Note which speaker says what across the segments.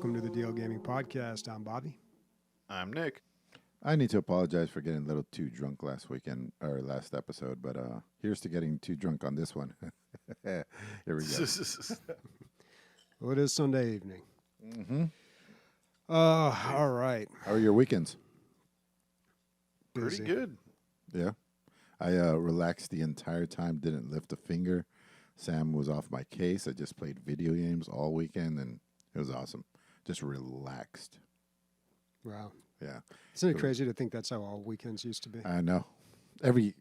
Speaker 1: Welcome to the DL Gaming Podcast. I'm Bobby.
Speaker 2: I'm Nick.
Speaker 3: I need to apologize for getting a little too drunk last weekend or last episode, but here's to getting too drunk on this one. Here we go.
Speaker 1: Well, it is Sunday evening.
Speaker 3: Mm-hmm.
Speaker 1: All right.
Speaker 3: How are your weekends?
Speaker 1: Busy.
Speaker 2: Pretty good.
Speaker 3: Yeah. I relaxed the entire time, didn't lift a finger. Sam was off my case. I just played video games all weekend, and it was awesome. Just relaxed.
Speaker 1: Wow.
Speaker 3: Yeah.
Speaker 1: Isn't it crazy to think that's how all weekends used to be?
Speaker 3: I know.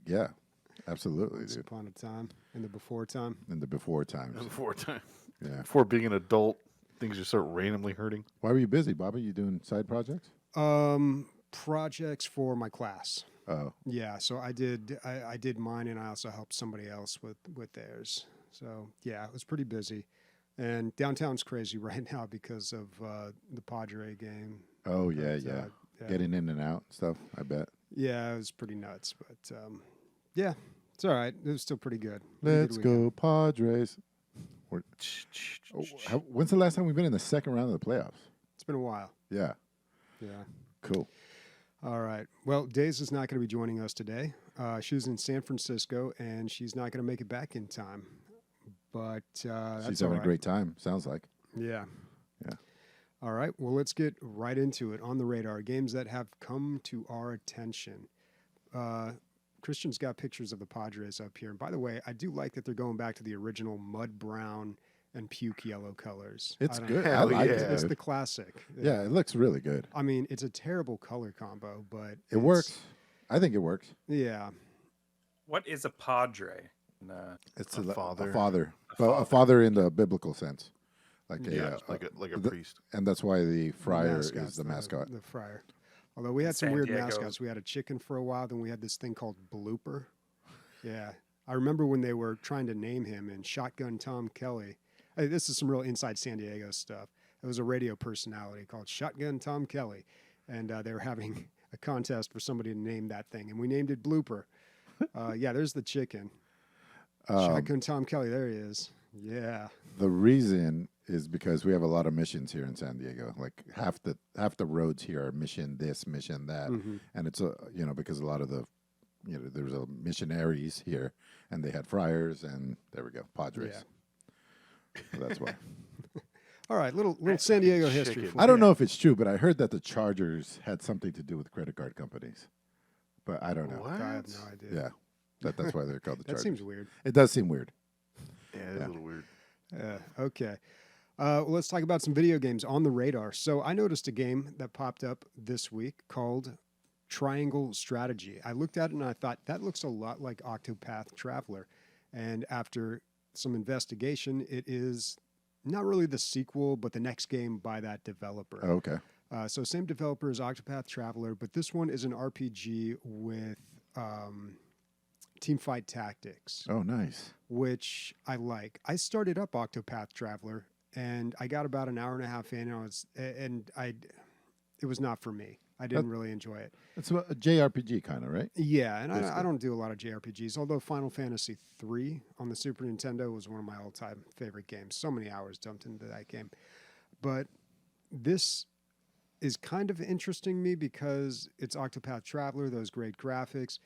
Speaker 3: Yeah. Absolutely,
Speaker 1: Once
Speaker 3: dude.
Speaker 1: upon a time, in the before time.
Speaker 3: In the before times.
Speaker 2: Before time.
Speaker 3: Yeah.
Speaker 2: Before being an adult, things just start randomly hurting.
Speaker 3: Why were you busy, Bobby? You doing side projects?
Speaker 1: Projects for my class.
Speaker 3: Oh.
Speaker 1: Yeah, so I did mine, and I also helped somebody else with theirs. So yeah, it was pretty busy, and downtown's crazy right now because of the Padre game.
Speaker 3: Oh, yeah,
Speaker 1: But,
Speaker 3: yeah.
Speaker 1: yeah.
Speaker 3: Getting in and out and stuff, I bet.
Speaker 1: Yeah, it was pretty nuts, but yeah, it's all right. It was still pretty good. Pretty
Speaker 3: Let's
Speaker 1: good
Speaker 3: go,
Speaker 1: weekend.
Speaker 3: Padres. When's the last time we've been in the second round of the playoffs?
Speaker 1: It's been a while.
Speaker 3: Yeah,
Speaker 1: Yeah.
Speaker 3: cool.
Speaker 1: All right. Well, Days is not going to be joining us today. She was in San Francisco, and she's not going to make it back in time. But that's
Speaker 3: She's
Speaker 1: all
Speaker 3: having
Speaker 1: right.
Speaker 3: a great time, sounds like.
Speaker 1: Yeah.
Speaker 3: Yeah.
Speaker 1: All right. Well, let's get right into it. On the radar, games that have come to our attention. Christian's got pictures of the Padres up here. And by the way, I do like that they're going back to the original mud brown and puke yellow colors.
Speaker 3: It's
Speaker 1: I don't
Speaker 3: good.
Speaker 1: know.
Speaker 3: I
Speaker 2: Hell
Speaker 3: like
Speaker 2: yeah.
Speaker 3: it.
Speaker 1: It's
Speaker 3: dude.
Speaker 1: the classic.
Speaker 3: Yeah, it looks really good.
Speaker 1: I mean, it's a terrible color combo, but
Speaker 3: It works. I think it works.
Speaker 1: Yeah.
Speaker 4: What is a padre?
Speaker 3: It's
Speaker 2: A father.
Speaker 3: A father. Well, a father in the biblical sense. Like
Speaker 2: Yeah,
Speaker 3: a,
Speaker 2: like a
Speaker 3: the-
Speaker 2: priest.
Speaker 3: and that's why the friar
Speaker 1: mascot's
Speaker 3: is the mascot.
Speaker 1: The friar. Although we had some
Speaker 4: San
Speaker 1: weird
Speaker 4: Diego.
Speaker 1: mascots. We had a chicken for a while, then we had this thing called Blooper. Yeah. I remember when they were trying to name him and Shotgun Tom Kelly. Hey, this is some real inside San Diego stuff. It was a radio personality called Shotgun Tom Kelly. And they were having a contest for somebody to name that thing. And we named it Blooper. Yeah, there's the chicken. Shotgun Tom Kelly. There he is. Yeah.
Speaker 3: The reason is because we have a lot of missions here in San Diego. Like half the roads here are mission this, mission that,
Speaker 1: Mhm.
Speaker 3: and it's because a lot of the there's a missionaries here, and they had friars, and there we go, Padres. So that's why.
Speaker 1: All right, little San Diego history.
Speaker 2: Chicken.
Speaker 1: for
Speaker 3: I don't
Speaker 1: you.
Speaker 3: know if it's true, but I heard that the Chargers had something to do with credit card companies, but I don't know.
Speaker 2: What?
Speaker 1: I have no idea.
Speaker 3: Yeah, that's why they're called the
Speaker 1: That
Speaker 3: Chargers.
Speaker 1: seems weird.
Speaker 3: It does seem weird.
Speaker 2: Yeah, it's
Speaker 3: Yeah.
Speaker 2: a little weird.
Speaker 1: Okay. Well, let's talk about some video games on the radar. So I noticed a game that popped up this week called Triangle Strategy. I looked at it and I thought that looks a lot like Octopath Traveler. And after some investigation, it is not really the sequel, but the next game by that developer.
Speaker 3: Oh, okay.
Speaker 1: So same developer as Octopath Traveler, but this one is an RPG with teamfight tactics,
Speaker 3: Oh, nice.
Speaker 1: which I like. I started up Octopath Traveler, and I got about an hour and a half in, and it was not for me. I didn't really enjoy it.
Speaker 3: It's a JRPG kind of, right?
Speaker 1: Yeah, and I
Speaker 3: Basically.
Speaker 1: don't do a lot of JRPGs, although Final Fantasy III on the Super Nintendo was one of my all-time favorite games. So many hours dumped into that game. But this is kind of interesting me because it's Octopath Traveler, those great graphics,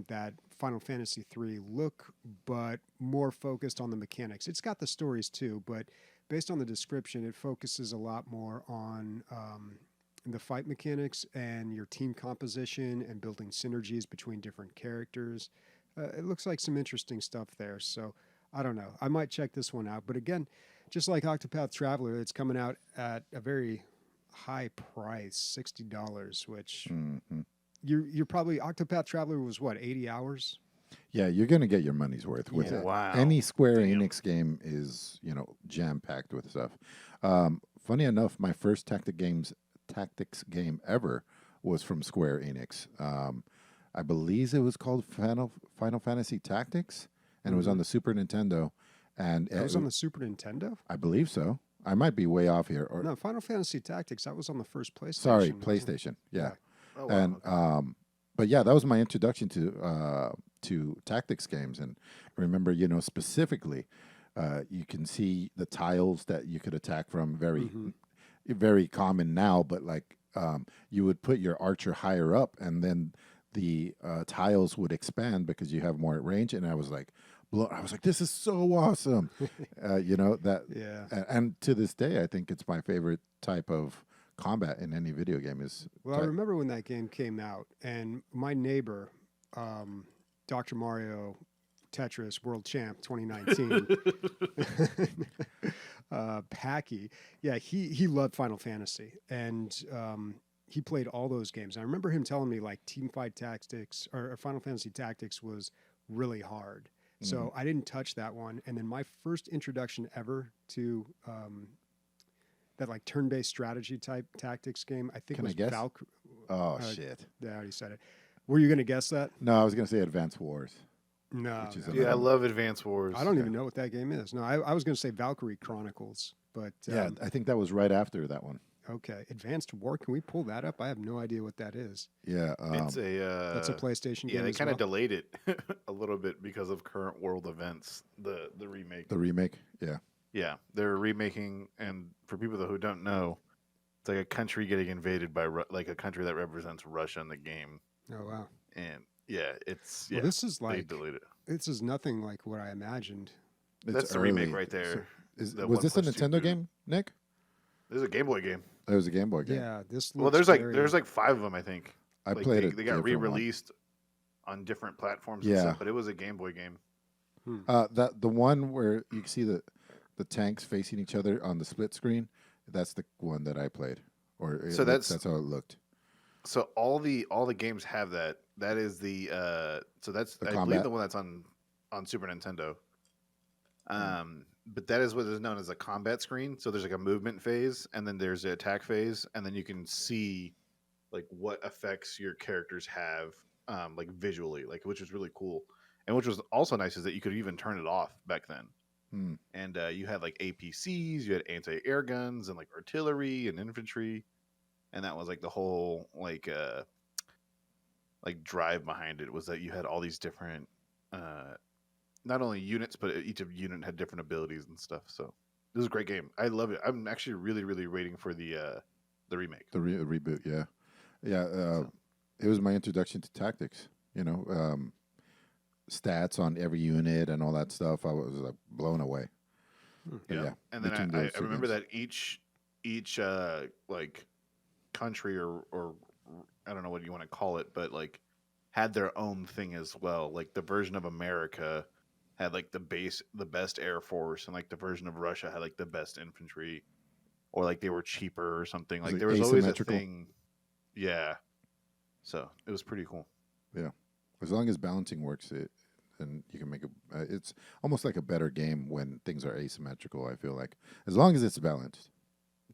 Speaker 1: that Final Fantasy III look, but more focused on the mechanics. It's got the stories too, but based on the description, it focuses a lot more on the fight mechanics and your team composition and building synergies between different characters. It looks like some interesting stuff there. So I don't know. I might check this one out. But again, just like Octopath Traveler, it's coming out at a very high price, $60, which
Speaker 3: Mm-hmm.
Speaker 1: you're probably Octopath Traveler was what, 80 hours?
Speaker 3: Yeah, you're gonna get your money's worth with
Speaker 1: Yeah.
Speaker 3: it.
Speaker 2: Wow.
Speaker 3: Any Square
Speaker 2: Damn.
Speaker 3: Enix game is jam packed with stuff. Funny enough, my first tactics game ever was from Square Enix. I believe it was called Final Fantasy Tactics, and it was on the Super Nintendo. And
Speaker 1: That was on the Super Nintendo?
Speaker 3: I believe so. I might be way off here. Or
Speaker 1: No, Final Fantasy Tactics, that was on the first PlayStation.
Speaker 3: sorry,
Speaker 1: wasn't it?
Speaker 3: PlayStation. Yeah.
Speaker 2: Oh, wow.
Speaker 3: And but yeah, that was my introduction to tactics games. And remember, specifically, you can see the tiles that you could attack from. Very very common now, but like you would put your archer higher up, and then the tiles would expand because you have more range. And I was like, this is so awesome, you know that.
Speaker 1: Yeah.
Speaker 3: And to this day, I think it's my favorite type of combat in any video game. Is
Speaker 1: Well, I remember when that game came out, and my neighbor, Dr. Mario Tetris World Champ 2019, Packy, yeah, he loved Final Fantasy, and he played all those games. I remember him telling me like Teamfight Tactics or Final Fantasy Tactics was really hard. So I didn't touch that one. And then my first introduction ever to that like turn-based strategy type tactics game, I think
Speaker 3: Can I
Speaker 1: was
Speaker 3: guess?
Speaker 1: Valkyrie.
Speaker 3: Oh shit!
Speaker 1: Yeah, I already said it. Were you going to guess that?
Speaker 3: No, I was gonna say Advance Wars.
Speaker 1: No.
Speaker 3: Which is
Speaker 1: no.
Speaker 2: Yeah, I love Advance Wars.
Speaker 1: I don't even know what that game is. No, I was going to say Valkyrie Chronicles, but
Speaker 3: Yeah, I think that was right after that one.
Speaker 1: okay. Advanced War. Can we pull that up? I have no idea what that is.
Speaker 3: Yeah,
Speaker 2: It's a
Speaker 1: That's a PlayStation
Speaker 2: yeah.
Speaker 1: game.
Speaker 2: They
Speaker 1: as
Speaker 2: kind of
Speaker 1: well?
Speaker 2: delayed it a little bit because of current world events. The remake.
Speaker 3: the remake. Yeah,
Speaker 2: Yeah, they're remaking, and for people who don't know, it's like a country getting invaded by like a country that represents Russia in the game,
Speaker 1: Oh wow.
Speaker 2: and yeah, it's
Speaker 1: Well,
Speaker 2: yeah.
Speaker 1: this is
Speaker 2: They
Speaker 1: like
Speaker 2: delayed it.
Speaker 1: this is nothing like what I imagined.
Speaker 2: That's the remake right there. The
Speaker 3: Was this a
Speaker 2: 1+2
Speaker 3: Nintendo
Speaker 2: boot.
Speaker 3: game, Nick?
Speaker 2: This is a Game Boy game.
Speaker 3: It was a Game Boy game.
Speaker 1: Yeah, this.
Speaker 2: Well,
Speaker 1: looks
Speaker 2: there's
Speaker 1: very-
Speaker 2: like 5 of them, I think.
Speaker 3: I
Speaker 2: Like,
Speaker 3: played
Speaker 2: they,
Speaker 3: it.
Speaker 2: They got re-released on different platforms. And
Speaker 3: Yeah.
Speaker 2: stuff, but it was a Game Boy game.
Speaker 3: That the one where you can see the tanks facing each other on the split screen. That's the one that I played.
Speaker 2: So that's
Speaker 3: how it looked.
Speaker 2: So all the games have that. That is the so that's
Speaker 3: The
Speaker 2: I
Speaker 3: combat?
Speaker 2: believe the one that's on Super Nintendo. But that is what is known as a combat screen. So there's like a movement phase, and then there's the attack phase, and then you can see like what effects your characters have, like visually, like which is really cool. And which was also nice is that you could even turn it off back then.
Speaker 3: Hmm.
Speaker 2: And you had like APCs, you had anti-air guns, and like artillery and infantry, and that was like the whole like drive behind it was that you had all these different not only units, but each of unit had different abilities and stuff. So this is a great game. I love it. I'm actually really waiting for the remake.
Speaker 3: The reboot. Yeah, yeah. It was my introduction to tactics. You know, stats on every unit and all that stuff. I was like blown away. But
Speaker 2: Yeah.
Speaker 3: yeah.
Speaker 2: And then
Speaker 3: between
Speaker 2: I
Speaker 3: those two
Speaker 2: remember
Speaker 3: games.
Speaker 2: that each like country or I don't know what you want to call it, but like had their own thing as well. Like the version of America had like the best air force, and like the version of Russia had like the best infantry, or like they were cheaper or something.
Speaker 3: Was
Speaker 2: Like
Speaker 3: it
Speaker 2: there was always a
Speaker 3: asymmetrical?
Speaker 2: thing. Yeah. So it was pretty cool.
Speaker 3: Yeah, as long as balancing works, and you can make it. It's almost like a better game when things are asymmetrical. I feel like as long as it's balanced.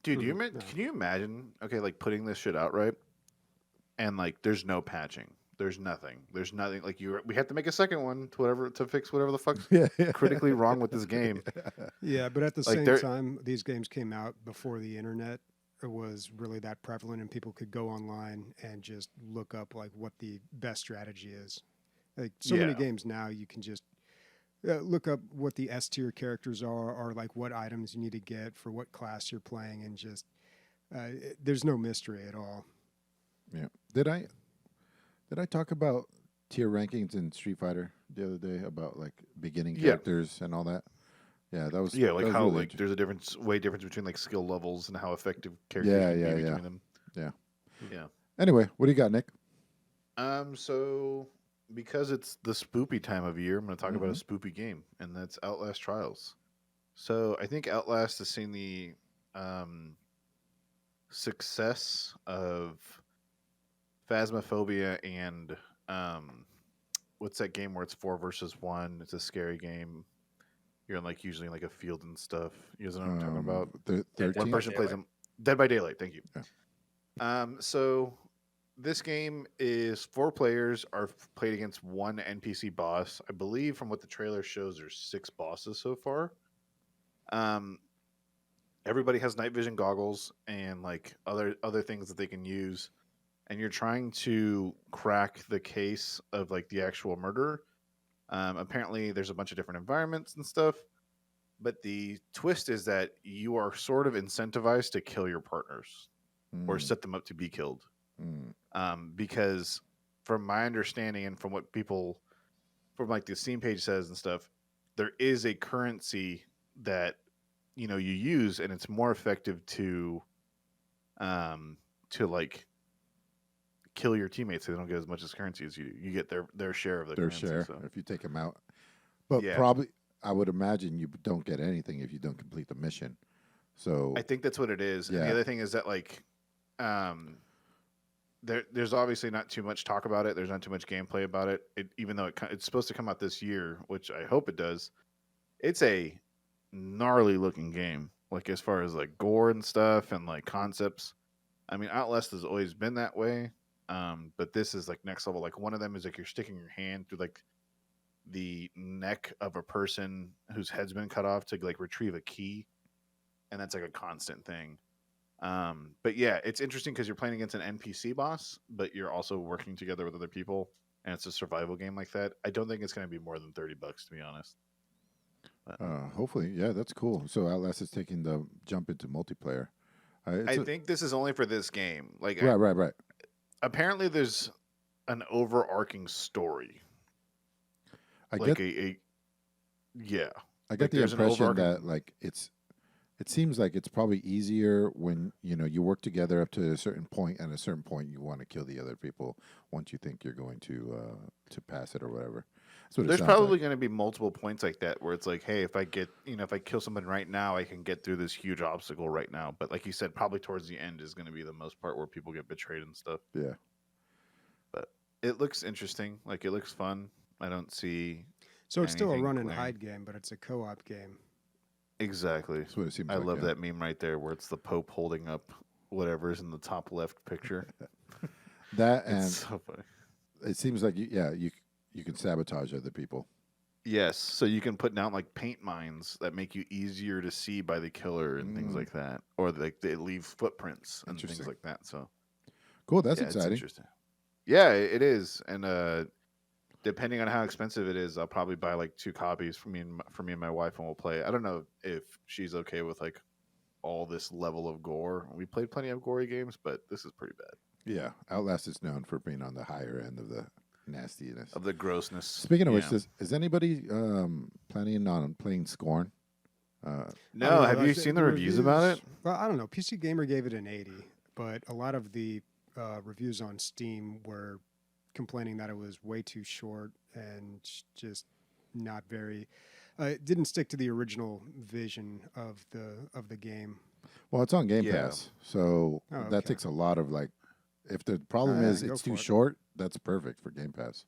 Speaker 2: Dude,
Speaker 1: Mhm.
Speaker 2: can you imagine? Okay, like putting this shit out right, and like there's no patching, there's nothing, like we have to make a second one to fix whatever the fuck's
Speaker 3: Yeah,
Speaker 2: critically wrong with this game.
Speaker 1: Yeah, but at the
Speaker 2: Like,
Speaker 1: same
Speaker 2: they're-
Speaker 1: time, these games came out before the internet was really that prevalent, and people could go online and just look up like what the best strategy is. Like so many
Speaker 2: Yeah.
Speaker 1: games now, you can just look up what the S tier characters are, or like what items you need to get for what class you're playing, and just there's no mystery at all.
Speaker 3: Yeah. Did I talk about tier rankings in Street Fighter the other day about like beginning
Speaker 2: Yeah.
Speaker 3: characters and all that? Yeah, that was
Speaker 2: Yeah, like
Speaker 3: that was
Speaker 2: how
Speaker 3: really
Speaker 2: like there's a difference between like skill levels and how effective characters
Speaker 3: Yeah,
Speaker 2: can
Speaker 3: yeah,
Speaker 2: be
Speaker 3: yeah.
Speaker 2: between them.
Speaker 3: Yeah.
Speaker 2: Yeah.
Speaker 3: Anyway, what do you got, Nick?
Speaker 2: So because it's the spoopy time of year, I'm going to talk about a
Speaker 3: Mm-hmm.
Speaker 2: spoopy game, and that's Outlast Trials. So I think Outlast has seen the success of Phasmophobia and what's that game where it's 4 versus 1? It's a scary game. You're in like usually in like a field and stuff. You guys know what I'm talking about?
Speaker 3: The
Speaker 4: Dead
Speaker 3: 13th?
Speaker 2: One person plays them. Dead by Daylight. Thank you.
Speaker 3: Yeah.
Speaker 2: So this game is 4 players are played against one NPC boss. I believe from what the trailer shows, there's 6 bosses so far. Everybody has night vision goggles and like other things that they can use, and you're trying to crack the case of like the actual murderer. Apparently, there's a bunch of different environments and stuff. But the twist is that you are sort of incentivized to kill your partners or
Speaker 3: Mm,
Speaker 2: set them up to be killed.
Speaker 3: mm,
Speaker 2: Because from my understanding and from what people from like the Steam page says and stuff, there is a currency that you use, and it's more effective to like kill your teammates so they don't get as much as currency as you do. You get their share of the
Speaker 3: their
Speaker 2: currency.
Speaker 3: share
Speaker 2: So.
Speaker 3: if you take them out. But
Speaker 2: Yeah.
Speaker 3: probably, I would imagine you don't get anything if you don't complete the mission. So
Speaker 2: I think that's what it is. And
Speaker 3: Yeah.
Speaker 2: the other thing is that like there's obviously not too much talk about it. There's not too much gameplay about it. Even though it's supposed to come out this year, which I hope it does. It's a gnarly looking game. Like as far as like gore and stuff and like concepts. I mean, Outlast has always been that way. But this is like next level. Like one of them is like you're sticking your hand through like the neck of a person whose head's been cut off to like retrieve a key, and that's like a constant thing. But yeah, it's interesting because you're playing against an NPC boss, but you're also working together with other people, and it's a survival game like that. I don't think it's going to be more than $30, to be honest. But
Speaker 3: hopefully, yeah, that's cool. So Outlast is taking the jump into multiplayer.
Speaker 2: I think this is only for this game. Like,
Speaker 3: right.
Speaker 2: apparently, there's an overarching story.
Speaker 3: I
Speaker 2: Like
Speaker 3: get
Speaker 2: yeah.
Speaker 3: I
Speaker 2: like,
Speaker 3: get the
Speaker 2: there's an
Speaker 3: impression
Speaker 2: overarching-
Speaker 3: that like it seems like it's probably easier when you work together up to a certain point, and at a certain point you want to kill the other people once you think you're going to pass it or whatever. That's what it
Speaker 2: There's
Speaker 3: sounds
Speaker 2: probably
Speaker 3: like.
Speaker 2: going to be multiple points like that where it's like, hey, if I get, if I kill someone right now, I can get through this huge obstacle right now. But like you said, probably towards the end is going to be the most part where people get betrayed and stuff.
Speaker 3: Yeah.
Speaker 2: But it looks interesting. Like it looks fun. I don't see
Speaker 1: So it's still a
Speaker 2: anything
Speaker 1: run and
Speaker 2: glaring.
Speaker 1: hide game, but it's a co-op game.
Speaker 2: Exactly.
Speaker 3: That's what it seems
Speaker 2: I
Speaker 3: like.
Speaker 2: love
Speaker 3: yeah.
Speaker 2: that meme right there where it's the Pope holding up whatever's in the top left picture.
Speaker 3: That and
Speaker 2: It's so funny.
Speaker 3: it seems like you can sabotage other people.
Speaker 2: Yes, so you can put down like paint mines that make you easier to see by the killer and things
Speaker 3: Mm.
Speaker 2: like that, or like they leave footprints and things
Speaker 3: Interesting.
Speaker 2: like that. So
Speaker 3: Cool. That's
Speaker 2: yeah, it's
Speaker 3: exciting.
Speaker 2: interesting. Yeah, it is, and depending on how expensive it is, I'll probably buy like 2 copies for me and my wife, and we'll play. I don't know if she's okay with like all this level of gore. We played plenty of gory games, but this is pretty bad
Speaker 3: Yeah. Outlast is known for being on the higher end of the nastiness.
Speaker 2: of the grossness.
Speaker 3: Speaking of which,
Speaker 2: Yeah.
Speaker 3: is anybody planning on playing Scorn?
Speaker 2: No,
Speaker 1: I don't know,
Speaker 2: have you
Speaker 1: the-
Speaker 2: seen the reviews about it?
Speaker 1: Well, I don't know. PC Gamer gave it an 80, but a lot of the reviews on Steam were complaining that it was way too short and just not very. It didn't stick to the original vision of the game.
Speaker 3: Well, it's on Game
Speaker 2: Yeah.
Speaker 3: Pass, so
Speaker 1: Oh,
Speaker 3: that
Speaker 1: okay.
Speaker 3: takes a lot of like. If the problem
Speaker 1: Yeah,
Speaker 3: is
Speaker 1: go
Speaker 3: it's
Speaker 1: for
Speaker 3: too
Speaker 1: it.
Speaker 3: short, that's perfect for Game Pass.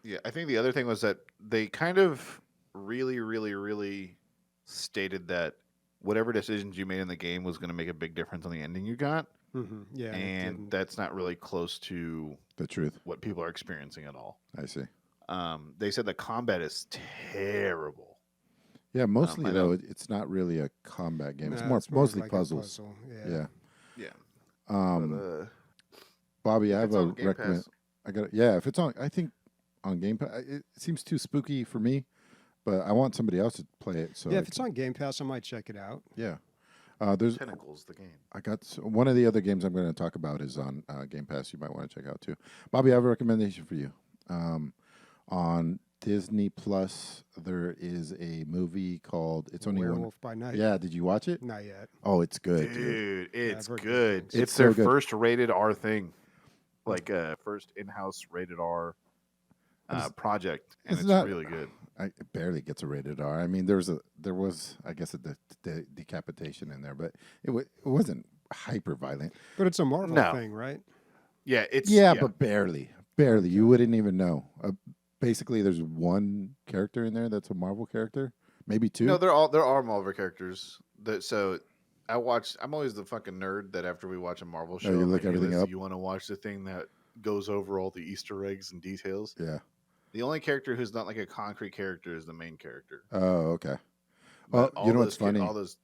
Speaker 2: Yeah, I think the other thing was that they kind of really, really, really stated that whatever decisions you made in the game was going to make a big difference on the ending you got,
Speaker 1: Yeah, it
Speaker 2: and
Speaker 1: didn't.
Speaker 2: that's not really close to
Speaker 3: The truth,
Speaker 2: what people are experiencing at all.
Speaker 3: I see.
Speaker 2: They said the combat is terrible.
Speaker 3: Yeah, mostly
Speaker 2: I
Speaker 3: though,
Speaker 2: know.
Speaker 3: it's not really a combat game. It's
Speaker 1: Nah,
Speaker 3: more
Speaker 1: of
Speaker 3: mostly
Speaker 1: like a
Speaker 3: puzzles.
Speaker 1: puzzle,
Speaker 3: Yeah.
Speaker 2: Yeah,
Speaker 3: Um, Bobby, I
Speaker 2: if
Speaker 3: have
Speaker 2: it's
Speaker 3: a
Speaker 2: on Game
Speaker 3: recommend.
Speaker 2: Pass-
Speaker 3: I got yeah. If it's on, I think on Game Pass, it seems too spooky for me, but I want somebody else to play it. So
Speaker 1: yeah,
Speaker 3: I
Speaker 1: if it's on Game Pass, I might check it out.
Speaker 3: yeah. There's
Speaker 2: Tentacles, the game.
Speaker 3: I got one of the other games I'm going to talk about is on Game Pass. You might want to check out too. Bobby, I have a recommendation for you. On Disney Plus, there is a movie called "It's Only One."
Speaker 1: Werewolf by Night.
Speaker 3: Yeah, did you watch it?
Speaker 1: Not yet.
Speaker 3: Oh, it's good, dude.
Speaker 2: Dude, it's
Speaker 1: I've heard good
Speaker 2: good.
Speaker 1: things.
Speaker 2: It's
Speaker 3: It's so
Speaker 2: their
Speaker 3: good.
Speaker 2: first rated R thing, like first in-house rated R project, and
Speaker 3: it's
Speaker 2: it's
Speaker 3: not-
Speaker 2: really good.
Speaker 3: It barely gets a rated R. I mean, there was I guess a decapitation in there, but it wasn't hyper violent.
Speaker 1: But it's a Marvel
Speaker 2: No.
Speaker 1: thing, right?
Speaker 2: Yeah, it's
Speaker 3: Yeah, but barely. You wouldn't even know. Basically, there's one character in there that's a Marvel character, maybe two.
Speaker 2: no, there are Marvel characters. So I'm always the fucking nerd that after we watch a Marvel show,
Speaker 3: you
Speaker 2: I'm
Speaker 3: look
Speaker 2: like, "Hey,
Speaker 3: everything
Speaker 2: Liz,
Speaker 3: up?"
Speaker 2: You want to watch the thing that goes over all the Easter eggs and details?
Speaker 3: Yeah.
Speaker 2: The only character who's not like a concrete character is the main character.
Speaker 3: Oh, okay.
Speaker 2: But
Speaker 3: Well, you know what's funny?
Speaker 2: All those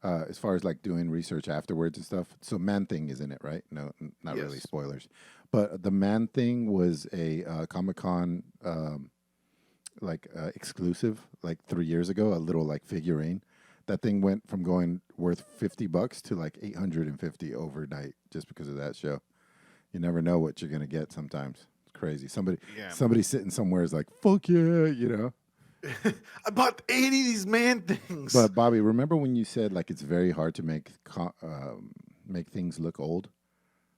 Speaker 3: As far as like doing research afterwards and stuff. So Man Thing is in it, right? No, not really
Speaker 2: Yes.
Speaker 3: spoilers. But the Man Thing was a Comic-Con like exclusive like 3 years ago, a little like figurine. That thing went from going worth $50 to like 850 overnight just because of that show. You never know what you're gonna get sometimes. It's crazy.
Speaker 2: Yeah.
Speaker 3: Somebody sitting somewhere is like, fuck yeah, you know.
Speaker 2: I bought 80 of these man things.
Speaker 3: But Bobby, remember when you said like it's very hard to make things look old?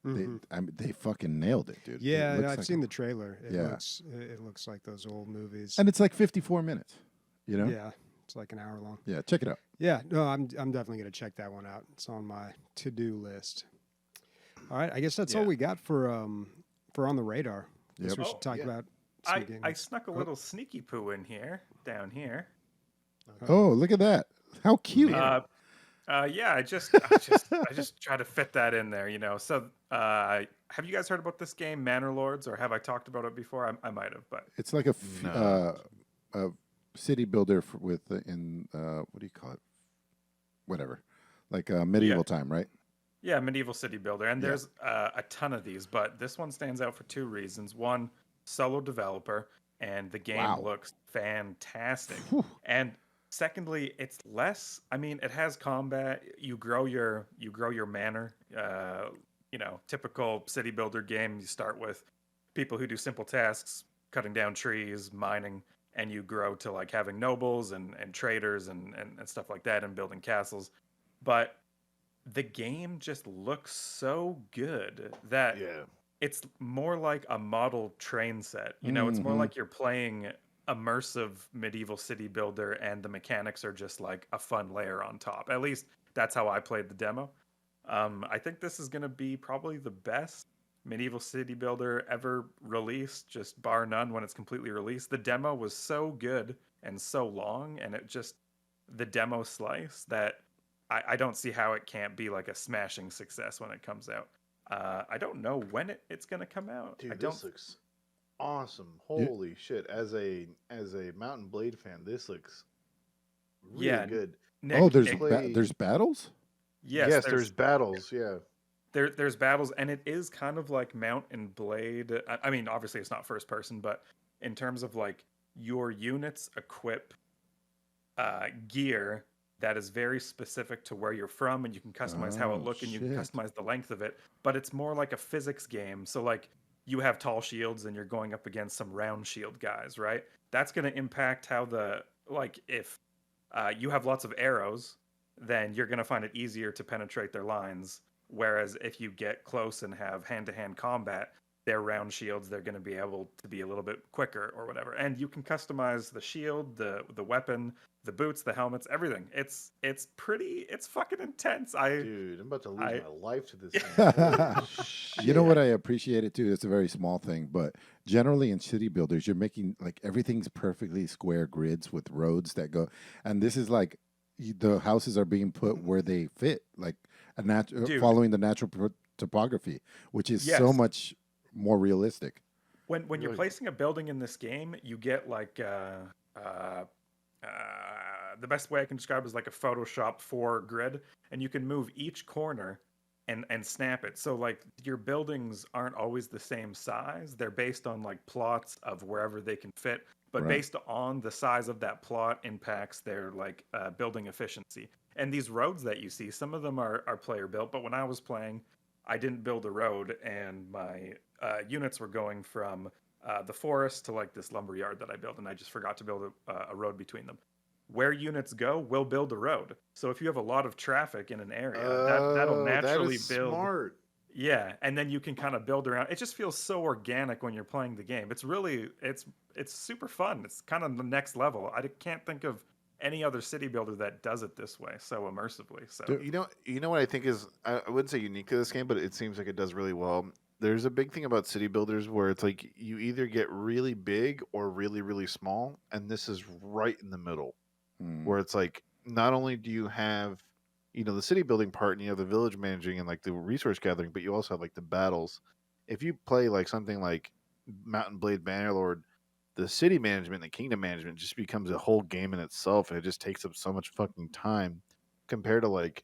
Speaker 3: They fucking nailed it, dude.
Speaker 1: Yeah,
Speaker 3: It
Speaker 1: no,
Speaker 3: looks
Speaker 1: I've
Speaker 3: like
Speaker 1: seen the trailer.
Speaker 3: Yeah.
Speaker 1: It looks like those old movies.
Speaker 3: and it's like 54 minutes. You know?
Speaker 1: Yeah, it's like an hour long.
Speaker 3: Yeah, check it out.
Speaker 1: Yeah, no, I'm definitely gonna check that one out. It's on my to-do list. All right, I guess that's all
Speaker 2: Yeah.
Speaker 1: we got for on the radar. Guess
Speaker 3: Yep.
Speaker 1: we should
Speaker 4: Oh,
Speaker 1: talk
Speaker 2: yeah.
Speaker 1: about some
Speaker 4: I
Speaker 1: games.
Speaker 4: snuck a little sneaky poo in here, down here.
Speaker 3: Oh, look at that. How cute.
Speaker 4: Yeah, I just try to fit that in there, you know. So, have you guys heard about this game, Manor Lords, or have I talked about it before? I might have, but
Speaker 3: It's like a
Speaker 2: No.
Speaker 3: city builder what do you call it? Whatever. Like medieval time, right?
Speaker 4: yeah, medieval city builder. And
Speaker 3: Yeah.
Speaker 4: there's a ton of these, but this one stands out for two reasons. One, solo developer, and the game
Speaker 3: Wow.
Speaker 4: looks fantastic.
Speaker 3: Whew.
Speaker 4: And secondly, it's less. I mean, it has combat. You grow your manor. You know, typical city builder game. You start with people who do simple tasks, cutting down trees, mining, and you grow to like having nobles and traders and stuff like that, and building castles. But the game just looks so good that
Speaker 2: Yeah.
Speaker 4: it's more like a model train set. You know, it's more
Speaker 3: Mhm.
Speaker 4: like you're playing immersive medieval city builder, and the mechanics are just like a fun layer on top. At least that's how I played the demo. I think this is going to be probably the best medieval city builder ever released, just bar none when it's completely released. The demo was so good and so long, and the demo slice that I don't see how it can't be like a smashing success when it comes out. I don't know when it's going to come out.
Speaker 2: Dude,
Speaker 4: I don't.
Speaker 2: this looks awesome.
Speaker 3: Yeah.
Speaker 2: Holy shit. As a Mountain Blade fan, this looks really
Speaker 4: Yeah,
Speaker 2: good.
Speaker 4: Nick,
Speaker 3: Oh,
Speaker 2: play-
Speaker 3: there's battles?
Speaker 2: Yes, there's battles. Yeah.
Speaker 4: there's battles, and it is kind of like Mount and Blade. I mean, obviously it's not first person, but in terms of like your units equip gear that is very specific to where you're from, and you can customize how
Speaker 3: Oh,
Speaker 4: it look, and you can
Speaker 3: shit.
Speaker 4: customize the length of it. But it's more like a physics game. So like you have tall shields, and you're going up against some round shield guys, right? That's going to impact how if you have lots of arrows, then you're going to find it easier to penetrate their lines. Whereas if you get close and have hand-to-hand combat, their round shields, they're going to be able to be a little bit quicker or whatever. And you can customize the shield, the weapon, the boots, the helmets, everything. It's fucking intense.
Speaker 2: Dude, I'm about to lose
Speaker 4: I-
Speaker 2: my life to this game. Holy
Speaker 3: You know
Speaker 2: shit.
Speaker 3: what I appreciate it too? It's a very small thing, but generally in city builders, you're making like everything's perfectly square grids with roads that go, and this is like the houses are being put where they fit, like
Speaker 4: Dude.
Speaker 3: following the natural topography, which is so
Speaker 4: Yes.
Speaker 3: much more realistic.
Speaker 4: When you're
Speaker 2: Really?
Speaker 4: placing a building in this game, you get like the best way I can describe it is like a Photoshop 4 grid, and you can move each corner and snap it. So like your buildings aren't always the same size. They're based on like plots of wherever they can fit, but
Speaker 3: Right.
Speaker 4: based on the size of that plot impacts their like building efficiency. And these roads that you see, some of them are player built, but when I was playing, I didn't build a road, and my units were going from the forest to like this lumber yard that I built, and I just forgot to build a road between them. Where units go, we'll build a road. So if you have a lot of traffic in an area, that'll
Speaker 2: Oh,
Speaker 4: naturally
Speaker 2: that is
Speaker 4: build.
Speaker 2: smart.
Speaker 4: Yeah, and then you can kind of build around. It just feels so organic when you're playing the game. It's really it's super fun. It's kind of the next level. I can't think of any other city builder that does it this way so immersively. So
Speaker 2: You know what I think is I wouldn't say unique to this game, but it seems like it does really well. There's a big thing about city builders where it's like you either get really big or really really small, and this is right in the middle,
Speaker 3: Hmm.
Speaker 2: where it's like not only do you have the city building part and you have the village managing and like the resource gathering, but you also have like the battles. If you play like something like Mountain Blade Bannerlord, the city management and the kingdom management just becomes a whole game in itself, and it just takes up so much fucking time compared to like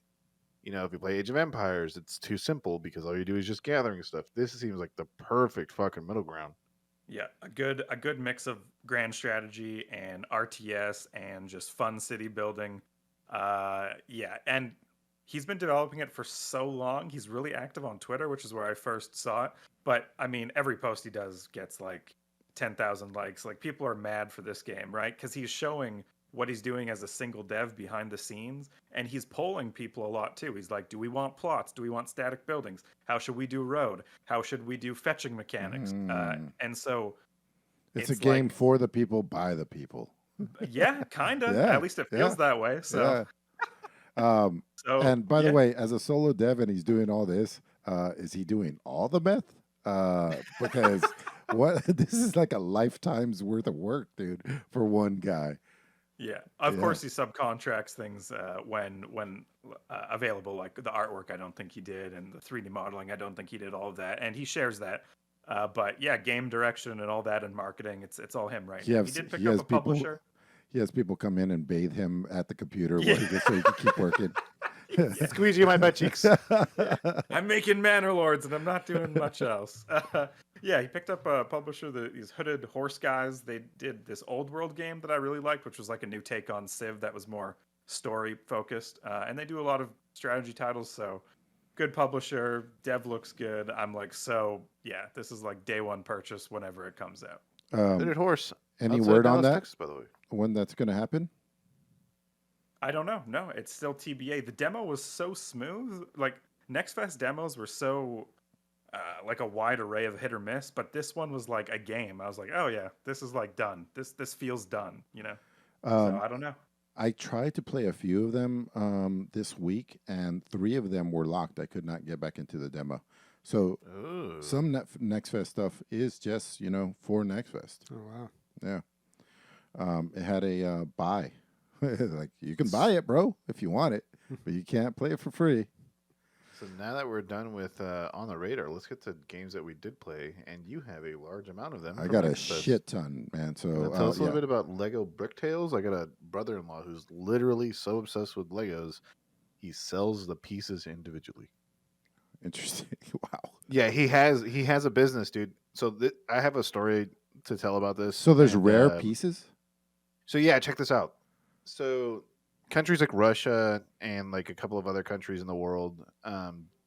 Speaker 2: if you play Age of Empires, it's too simple because all you do is just gathering stuff. This seems like the perfect fucking middle ground.
Speaker 4: Yeah, a good mix of grand strategy and RTS and just fun city building. Yeah, and he's been developing it for so long. He's really active on Twitter, which is where I first saw it. But I mean, every post he does gets like 10,000 likes. Like people are mad for this game, right? Because he's showing what he's doing as a single dev behind the scenes, and he's polling people a lot too. He's like, "Do we want plots? Do we want static buildings? How should we do road? How should we do fetching mechanics?"
Speaker 3: Mm.
Speaker 4: And so
Speaker 3: It's a
Speaker 4: it's
Speaker 3: game
Speaker 4: like,
Speaker 3: for the people, by the people.
Speaker 4: yeah, kinda.
Speaker 3: Yeah,
Speaker 4: At least it
Speaker 3: yeah,
Speaker 4: feels that way. So,
Speaker 3: yeah. Um,
Speaker 4: so
Speaker 3: and by the
Speaker 4: yeah,
Speaker 3: way, as a solo dev and he's doing all this, is he doing all the meth? Because what this is like a lifetime's worth of work, dude, for one guy.
Speaker 4: yeah. Of
Speaker 3: Yeah.
Speaker 4: course, he subcontracts things when available, like the artwork. I don't think he did, and the 3D modeling. I don't think he did all of that, and he shares that. But yeah, game direction and all that, and marketing. It's all him right now. He did
Speaker 3: He
Speaker 4: pick up
Speaker 3: has
Speaker 4: a
Speaker 3: people.
Speaker 4: publisher.
Speaker 3: He has people come in and bathe him at the computer
Speaker 4: Yeah.
Speaker 3: so he can keep working.
Speaker 2: Squeeze you my butt cheeks.
Speaker 4: I'm making Manor Lords and I'm not doing much else. Yeah, he picked up a publisher, these hooded horse guys. They did this old world game that I really liked, which was like a new take on Civ that was more story focused. And they do a lot of strategy titles. So good publisher, dev looks good. I'm like, so yeah, this is like day one purchase whenever it comes out.
Speaker 2: Hooded horse.
Speaker 3: Any
Speaker 2: Outside
Speaker 3: word on
Speaker 2: Dallas,
Speaker 3: that?
Speaker 2: Texas, by the way.
Speaker 3: When that's going to happen?
Speaker 4: I don't know. No, it's still TBA. The demo was so smooth. Like Next Fest demos were so like a wide array of hit or miss, but this one was like a game. I was like, oh yeah, this is like done. This feels done. You know. So I don't know.
Speaker 3: I tried to play a few of them this week, and 3 of them were locked. I could not get back into the demo. So
Speaker 2: Ooh.
Speaker 3: some Next Fest stuff is just, for Next Fest.
Speaker 1: Oh wow.
Speaker 3: Yeah. It had a buy. Like, you can buy it, bro, if you want it, but you can't play it for free.
Speaker 2: So now that we're done with On the Radar, let's get to games that we did play, and you have a large amount of them.
Speaker 3: I
Speaker 2: from
Speaker 3: got a
Speaker 2: Next Fest.
Speaker 3: shit ton, man. So
Speaker 2: Tell us a
Speaker 3: yeah.
Speaker 2: little bit about Lego Bricktales. I got a brother-in-law who's literally so obsessed with Legos, he sells the pieces individually.
Speaker 3: Interesting. Wow.
Speaker 2: Yeah, he has a business, dude. So I have a story to tell about this.
Speaker 3: So there's
Speaker 2: and,
Speaker 3: rare pieces?
Speaker 2: So yeah, check this out. So countries like Russia and like a couple of other countries in the world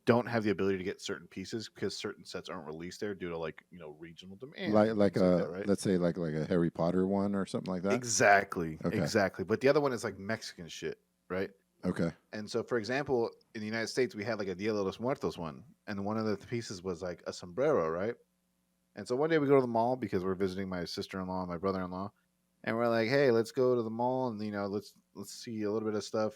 Speaker 2: don't have the ability to get certain pieces because certain sets aren't released there due to regional demand.
Speaker 3: Like
Speaker 2: that, right?
Speaker 3: let's say like a Harry Potter one or something like that?
Speaker 2: Exactly.
Speaker 3: Okay.
Speaker 2: Exactly. But the other one is like Mexican shit, right?
Speaker 3: Okay.
Speaker 2: And so, for example, in the United States, we had like a Dia de los Muertos one, and one of the pieces was like a sombrero, right? And so one day we go to the mall because we're visiting my sister-in-law and my brother-in-law, and we're like, "Hey, let's go to the mall and let's see a little bit of stuff."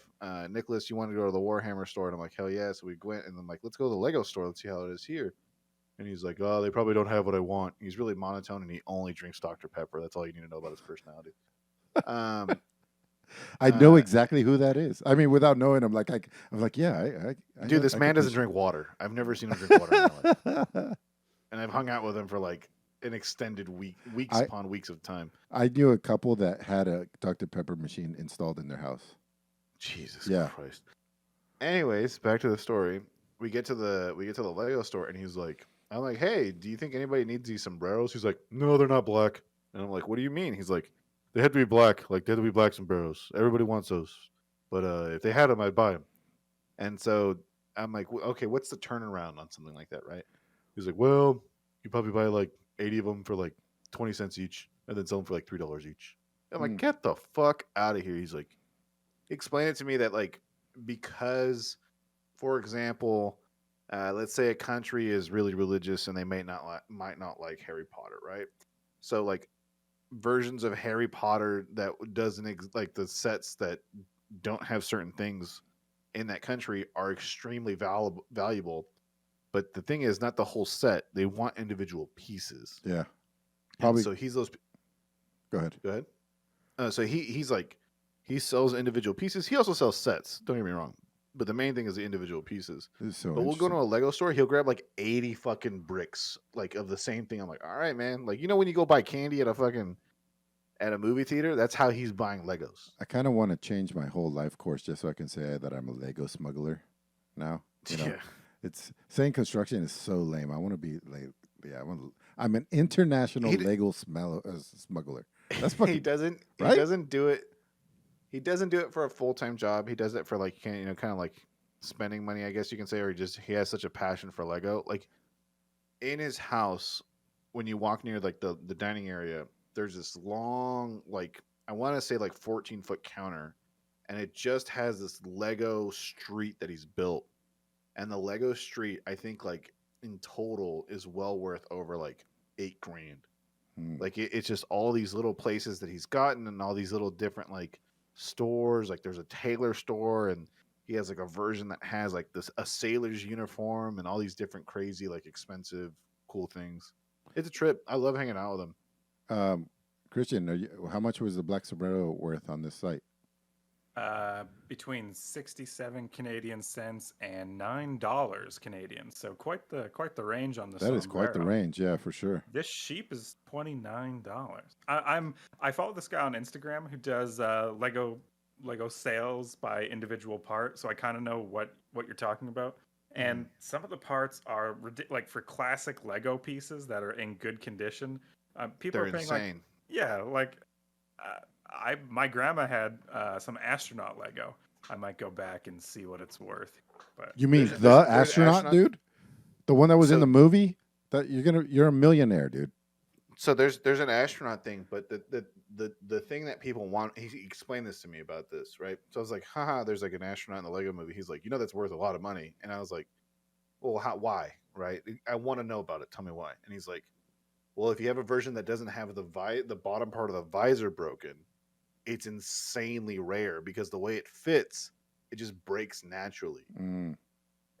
Speaker 2: Nicholas, you want to go to the Warhammer store? And I'm like, "Hell yeah!" So we went, and I'm like, "Let's go to the Lego store. Let's see how it is here." And he's like, "Oh, they probably don't have what I want." He's really monotone, and he only drinks Dr. Pepper. That's all you need to know about his personality.
Speaker 3: I know exactly who that is. I mean, without knowing, I'm like, yeah.
Speaker 2: Dude, this
Speaker 3: I
Speaker 2: man
Speaker 3: could
Speaker 2: doesn't
Speaker 3: just-
Speaker 2: drink water. I've never seen him drink water in my life. And I've hung out with him for like an extended weeks upon weeks of time.
Speaker 3: I knew a couple that had a Dr. Pepper machine installed in their house.
Speaker 2: Jesus
Speaker 3: Yeah.
Speaker 2: Christ. Anyways, back to the story. We get to the Lego store, and he's like, I'm like, "Hey, do you think anybody needs these sombreros?" He's like, "No, they're not black." And I'm like, "What do you mean?" He's like, "They had to be black. Like, they had to be black sombreros. Everybody wants those. But if they had them, I'd buy them." And so I'm like, "Okay, what's the turnaround on something like that, right?" He's like, "Well, you probably buy like 80 of them for like 20 cents each, and then sell them for like $3 each." I'm like, "Get the fuck out of here." He's like, explain it to me that like, because, for example, let's say a country is really religious and they might not like Harry Potter, right? So like versions of Harry Potter that doesn't like the sets that don't have certain things in that country are extremely valuable. But the thing is, not the whole set. They want individual pieces.
Speaker 3: Yeah.
Speaker 2: Probably.
Speaker 3: Probably.
Speaker 2: So he's those.
Speaker 3: Go ahead.
Speaker 2: Go ahead. So he's like, he sells individual pieces. He also sells sets. Don't get me wrong. But the main thing is the individual pieces.
Speaker 3: This is so
Speaker 2: But we'll go to
Speaker 3: interesting.
Speaker 2: a Lego store. He'll grab like 80 fucking bricks, like of the same thing. I'm like, all right, man. Like, when you go buy candy at a movie theater, that's how he's buying Legos.
Speaker 3: I kind of want to change my whole life course just so I can say that I'm a Lego smuggler now.
Speaker 2: Yeah.
Speaker 3: It's saying construction is so lame. I want to be like Yeah, I'm an international
Speaker 2: He d-
Speaker 3: Lego smuggler. That's
Speaker 2: he
Speaker 3: fucking
Speaker 2: doesn't. He
Speaker 3: right.
Speaker 2: doesn't do it. He doesn't do it for a full time job. He does it for like kind of like spending money, I guess you can say, or he has such a passion for Lego. Like in his house, when you walk near like the dining area, there's this long like I want to say like 14-foot counter, and it just has this Lego street that he's built, and the Lego street I think like in total is well worth over like 8 grand.
Speaker 3: Hmm.
Speaker 2: Like it's just all these little places that he's gotten and all these little different like stores. Like there's a tailor store and he has like a version that has like this a sailor's uniform and all these different crazy like expensive cool things. It's a trip. I love hanging out with him.
Speaker 3: Christian, how much was the black sombrero worth on this site?
Speaker 4: Between 67 Canadian cents and $9 Canadian. So quite the range on the
Speaker 3: That is quite the
Speaker 4: sombrero.
Speaker 3: range, yeah, for sure.
Speaker 4: This sheep is $29. I follow this guy on Instagram who does Lego sales by individual part, so I kind of know what you're talking about. And some of the parts are like for classic Lego pieces that are in good condition. People
Speaker 2: They're
Speaker 4: are paying
Speaker 2: insane.
Speaker 4: my grandma had some astronaut Lego. I might go back and see what it's worth. But
Speaker 3: You mean
Speaker 2: There's-
Speaker 3: the
Speaker 2: there's an
Speaker 3: astronaut,
Speaker 2: astronaut-
Speaker 3: dude? The one that was in
Speaker 2: So-
Speaker 3: the movie? That you're a millionaire, dude.
Speaker 2: So there's an astronaut thing, but the thing that people want, he explained this to me about this, right? So I was like, haha, there's like an astronaut in the Lego movie. He's like, that's worth a lot of money. And I was like, well, why? Right? I want to know about it. Tell me why. And he's like, well, if you have a version that doesn't have the bottom part of the visor broken, it's insanely rare because the way it fits, it just breaks naturally.
Speaker 3: Mm.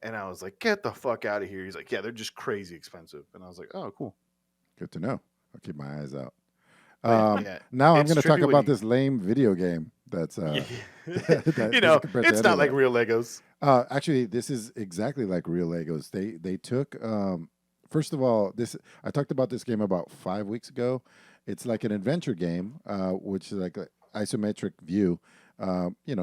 Speaker 2: And I was like, get the fuck out of here. He's like, yeah, they're just crazy expensive. And I was like, oh, cool.
Speaker 3: Good to know. I'll keep my eyes out.
Speaker 2: Yeah.
Speaker 3: Now I'm
Speaker 2: It's
Speaker 3: going to talk
Speaker 2: trippy when
Speaker 3: about
Speaker 2: you-
Speaker 3: this lame video game that's that compared to
Speaker 2: it's not
Speaker 3: any
Speaker 2: like
Speaker 3: of
Speaker 2: real Legos.
Speaker 3: actually, this is exactly like real Legos. They took first of all, this I talked about this game about 5 weeks ago. It's like an adventure game, which is like an isometric view.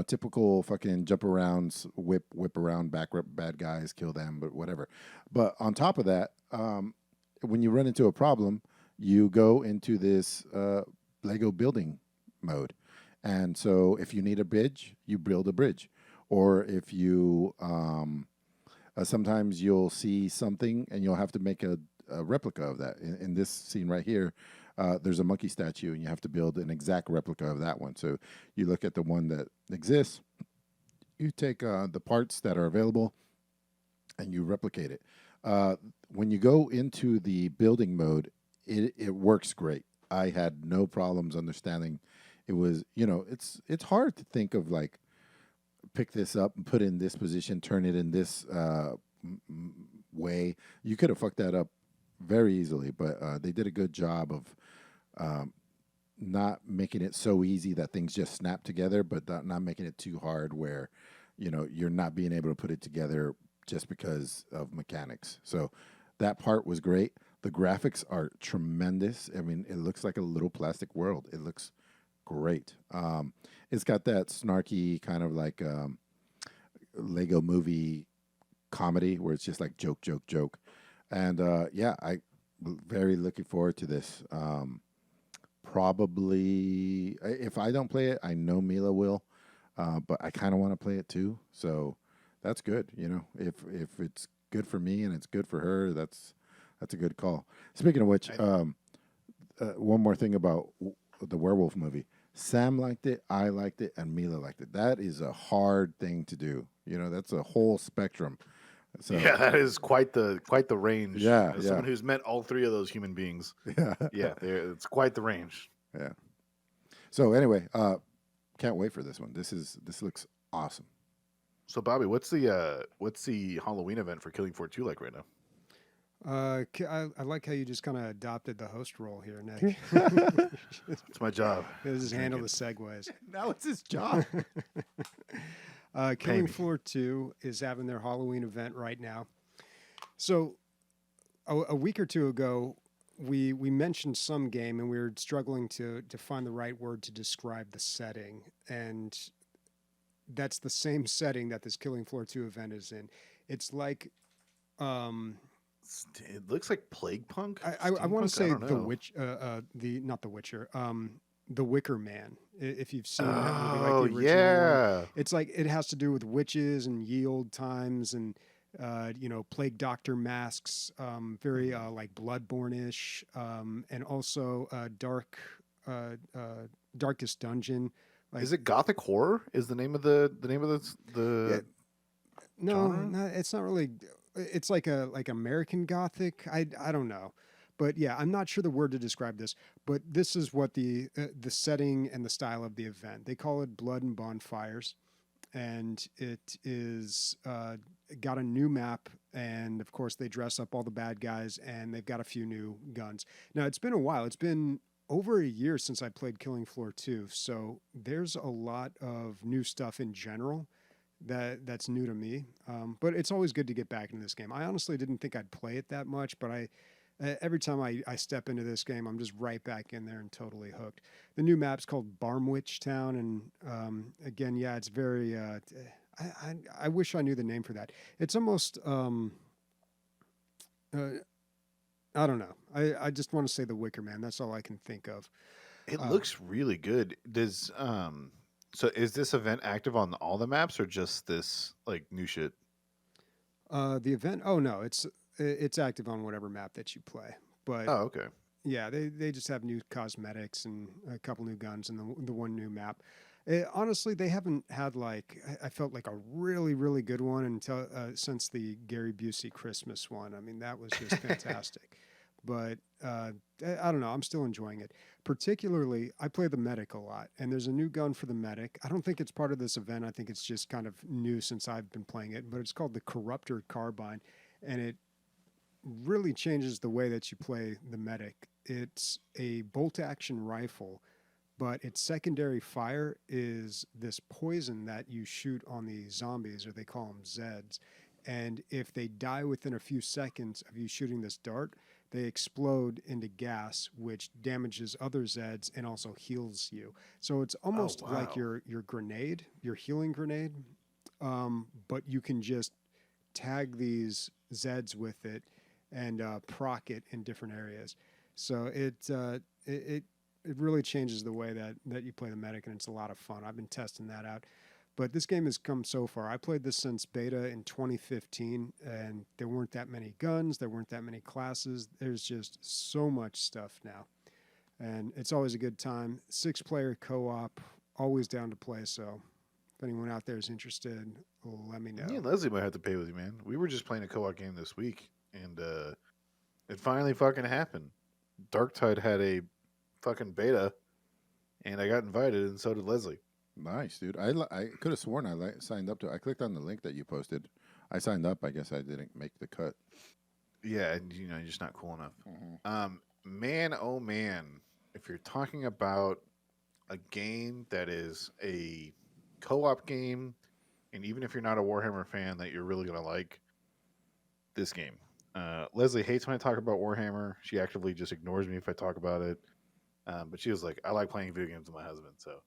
Speaker 3: Typical fucking jump arounds, whip around, bad guys, kill them, but whatever. But on top of that, when you run into a problem, you go into this Lego building mode. And so if you need a bridge, you build a bridge. Or if you, sometimes you'll see something and you'll have to make a replica of that. In this scene right here, there's a monkey statue and you have to build an exact replica of that one. So you look at the one that exists, you take the parts that are available and you replicate it. When you go into the building mode, it works great. I had no problems understanding. It was, it's hard to think of like, pick this up and put it in this position, turn it in this way. You could have fucked that up very easily, but they did a good job of not making it so easy that things just snap together, but not making it too hard where, you're not being able to put it together just because of mechanics. So that part was great. The graphics are tremendous. I mean, it looks like a little plastic world. It looks great. It's got that snarky kind of like Lego movie comedy where it's just like joke. And I'm very looking forward to this. Probably, if I don't play it, I know Mila will, but I kind of want to play it too. So that's good. If it's good for me and it's good for her, that's a good call. Speaking of which, one more thing about the werewolf movie. Sam liked it, I liked it, and Mila liked it. That is a hard thing to do. That's a whole spectrum. So
Speaker 2: Yeah, that is quite the range.
Speaker 3: Yeah,
Speaker 2: As
Speaker 3: yeah.
Speaker 2: someone who's met all three of those human beings.
Speaker 3: yeah,
Speaker 2: Yeah, it's quite the range.
Speaker 3: yeah. So anyway, can't wait for this one. This looks awesome.
Speaker 2: So Bobby, what's the Halloween event for Killing Floor 2 like right now?
Speaker 1: I like how you just kind of adopted the host role here, Nick.
Speaker 2: It's my job.
Speaker 1: Just handle the segues.
Speaker 3: Now it's his job.
Speaker 1: Killing
Speaker 2: me.
Speaker 1: Floor 2 is having their Halloween event right now. So a week or two ago, we mentioned some game and we were struggling to find the right word to describe the setting. And that's the same setting that this Killing Floor 2 event is in. It's like
Speaker 2: It looks like Plague Punk.
Speaker 1: I want to
Speaker 2: Steampunk?
Speaker 1: say
Speaker 2: don't
Speaker 1: the
Speaker 2: know.
Speaker 1: witch, the not the Witcher, the Wicker Man. If you've seen that movie, like
Speaker 2: Oh
Speaker 1: the original one,
Speaker 2: yeah.
Speaker 1: it's like it has to do with witches and ye old times and plague doctor masks, very like Bloodborne-ish, and also Darkest Dungeon. Like
Speaker 2: Is it gothic horror? Is the name of the
Speaker 1: yeah, no,
Speaker 2: genre?
Speaker 1: no, it's not really. It's like American Gothic. I don't know, but yeah, I'm not sure the word to describe this. But this is what the setting and the style of the event. They call it Blood and Bonfires, and it is got a new map, and of course they dress up all the bad guys, and they've got a few new guns. Now it's been a while. It's been over a year since I played Killing Floor 2, so there's a lot of new stuff in general that's new to me. But it's always good to get back into this game. I honestly didn't think I'd play it that much, but every time I step into this game, I'm just right back in there and totally hooked. The new map's called Barmwich Town, and again, yeah, it's very. I wish I knew the name for that. It's almost. I don't know. I just want to say the Wicker Man. That's all I can think of.
Speaker 2: It
Speaker 1: Uh,
Speaker 2: looks really good. Does so is this event active on all the maps or just this like new shit?
Speaker 1: the event. Oh no, it's active on whatever map that you play. But
Speaker 2: Oh, okay.
Speaker 1: yeah, they just have new cosmetics and a couple new guns and the one new map. Honestly, they haven't had like I felt like a really good one until since the Gary Busey Christmas one. I mean, that was just fantastic. But I don't know. I'm still enjoying it. Particularly, I play the medic a lot, and there's a new gun for the medic. I don't think it's part of this event. I think it's just kind of new since I've been playing it. But it's called the Corruptor Carbine, and it really changes the way that you play the medic. It's a bolt action rifle, but its secondary fire is this poison that you shoot on the zombies, or they call them Zeds. And if they die within a few seconds of you shooting this dart, they explode into gas, which damages other Zeds and also heals you. So it's almost like
Speaker 2: wow.
Speaker 1: your grenade, your healing grenade, but you can just tag these Zeds with it and proc it in different areas. So it really changes the way that you play the medic, and it's a lot of fun. I've been testing that out. But this game has come so far. I played this since beta in 2015, and there weren't that many guns, there weren't that many classes. There's just so much stuff now. And it's always a good time. 6-player co-op, always down to play. So if anyone out there is interested, let me know.
Speaker 2: Me and Leslie might have to pay with you, man. We were just playing a co-op game this week, and it finally fucking happened. Darktide had a fucking beta, and I got invited, and so did Leslie.
Speaker 3: Nice, dude. I could have sworn signed up to. I clicked on the link that you posted. I signed up. I guess I didn't make the cut.
Speaker 2: Yeah, and you're just not cool enough. Man, oh man, if you're talking about a game that is a co-op game, and even if you're not a Warhammer fan, that you're really gonna like this game. Leslie hates when I talk about Warhammer. She actively just ignores me if I talk about it. But she was like, I like playing video games with my husband. So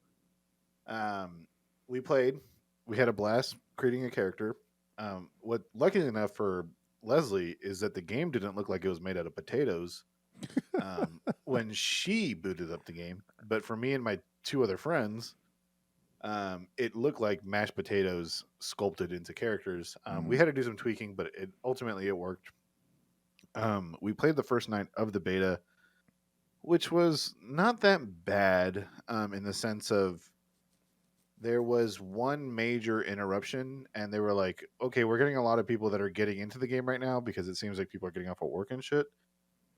Speaker 2: we played. We had a blast creating a character. Luckily enough for Leslie, is that the game didn't look like it was made out of potatoes when she booted up the game. But for me and my two other friends, it looked like mashed potatoes sculpted into characters. We had to do some tweaking, but ultimately it worked. We played the first night of the beta, which was not that bad in the sense of there was one major interruption, and they were like, okay, we're getting a lot of people that are getting into the game right now because it seems like people are getting off of work and shit.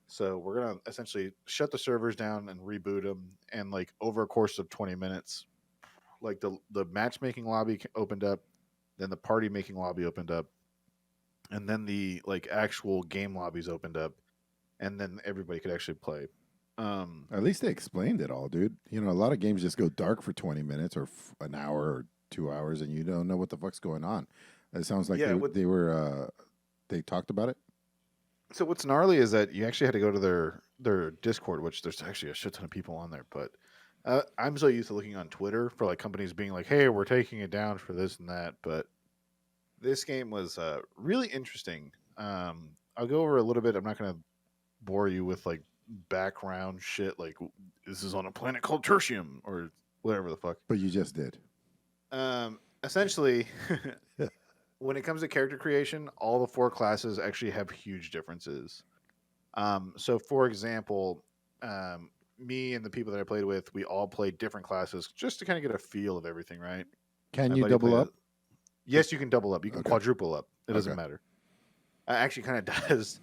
Speaker 2: So we're going to essentially shut the servers down and reboot them. And like over a course of 20 minutes, like the matchmaking lobby opened up, then the party making lobby opened up, and then the like actual game lobbies opened up, and then everybody could actually play.
Speaker 3: At least they explained it all, dude. You know, a lot of games just go dark for 20 minutes or an hour or 2 hours, and you don't know what the fuck's going on. It sounds like they talked about it.
Speaker 2: So what's gnarly is that you actually had to go to their Discord, which there's actually a shit ton of people on there. But I'm so used to looking on Twitter for like companies being like, "Hey, we're taking it down for this and that." But this game was really interesting. I'll go over a little bit. I'm not gonna bore you with like background shit. Like this is on a planet called Tertium or whatever the fuck.
Speaker 3: But you just did.
Speaker 2: Essentially, when it comes to character creation, all the 4 classes actually have huge differences. So, for example, me and the people that I played with, we all played different classes just to kind of get a feel of everything, right?
Speaker 3: Can
Speaker 2: My
Speaker 3: you
Speaker 2: buddy
Speaker 3: double
Speaker 2: played
Speaker 3: up?
Speaker 2: Yes, you can double up. You can
Speaker 3: Okay.
Speaker 2: quadruple up. It doesn't
Speaker 3: Okay.
Speaker 2: matter. It actually kind of does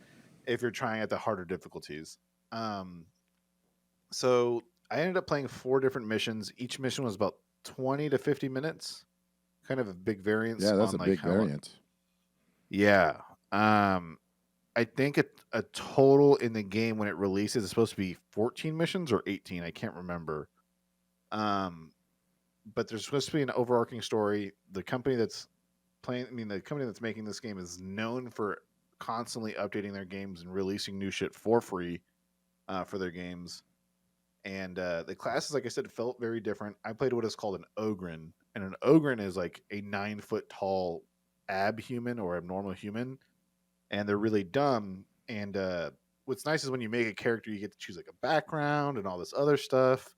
Speaker 2: if you're trying at the harder difficulties. So I ended up playing 4 different missions. Each mission was about 20 to 50 minutes. Kind of a big variance.
Speaker 3: Yeah, that's
Speaker 2: on
Speaker 3: a
Speaker 2: like
Speaker 3: big
Speaker 2: how
Speaker 3: variance.
Speaker 2: Yeah. I think a total in the game when it releases is supposed to be 14 missions or 18. I can't remember. But there's supposed to be an overarching story. The company that's the company that's making this game is known for constantly updating their games and releasing new shit for free for their games. And the classes, like I said, felt very different. I played what is called an Ogren, and an Ogren is like a 9-foot tall abhuman or abnormal human, and they're really dumb. And what's nice is when you make a character, you get to choose like a background and all this other stuff.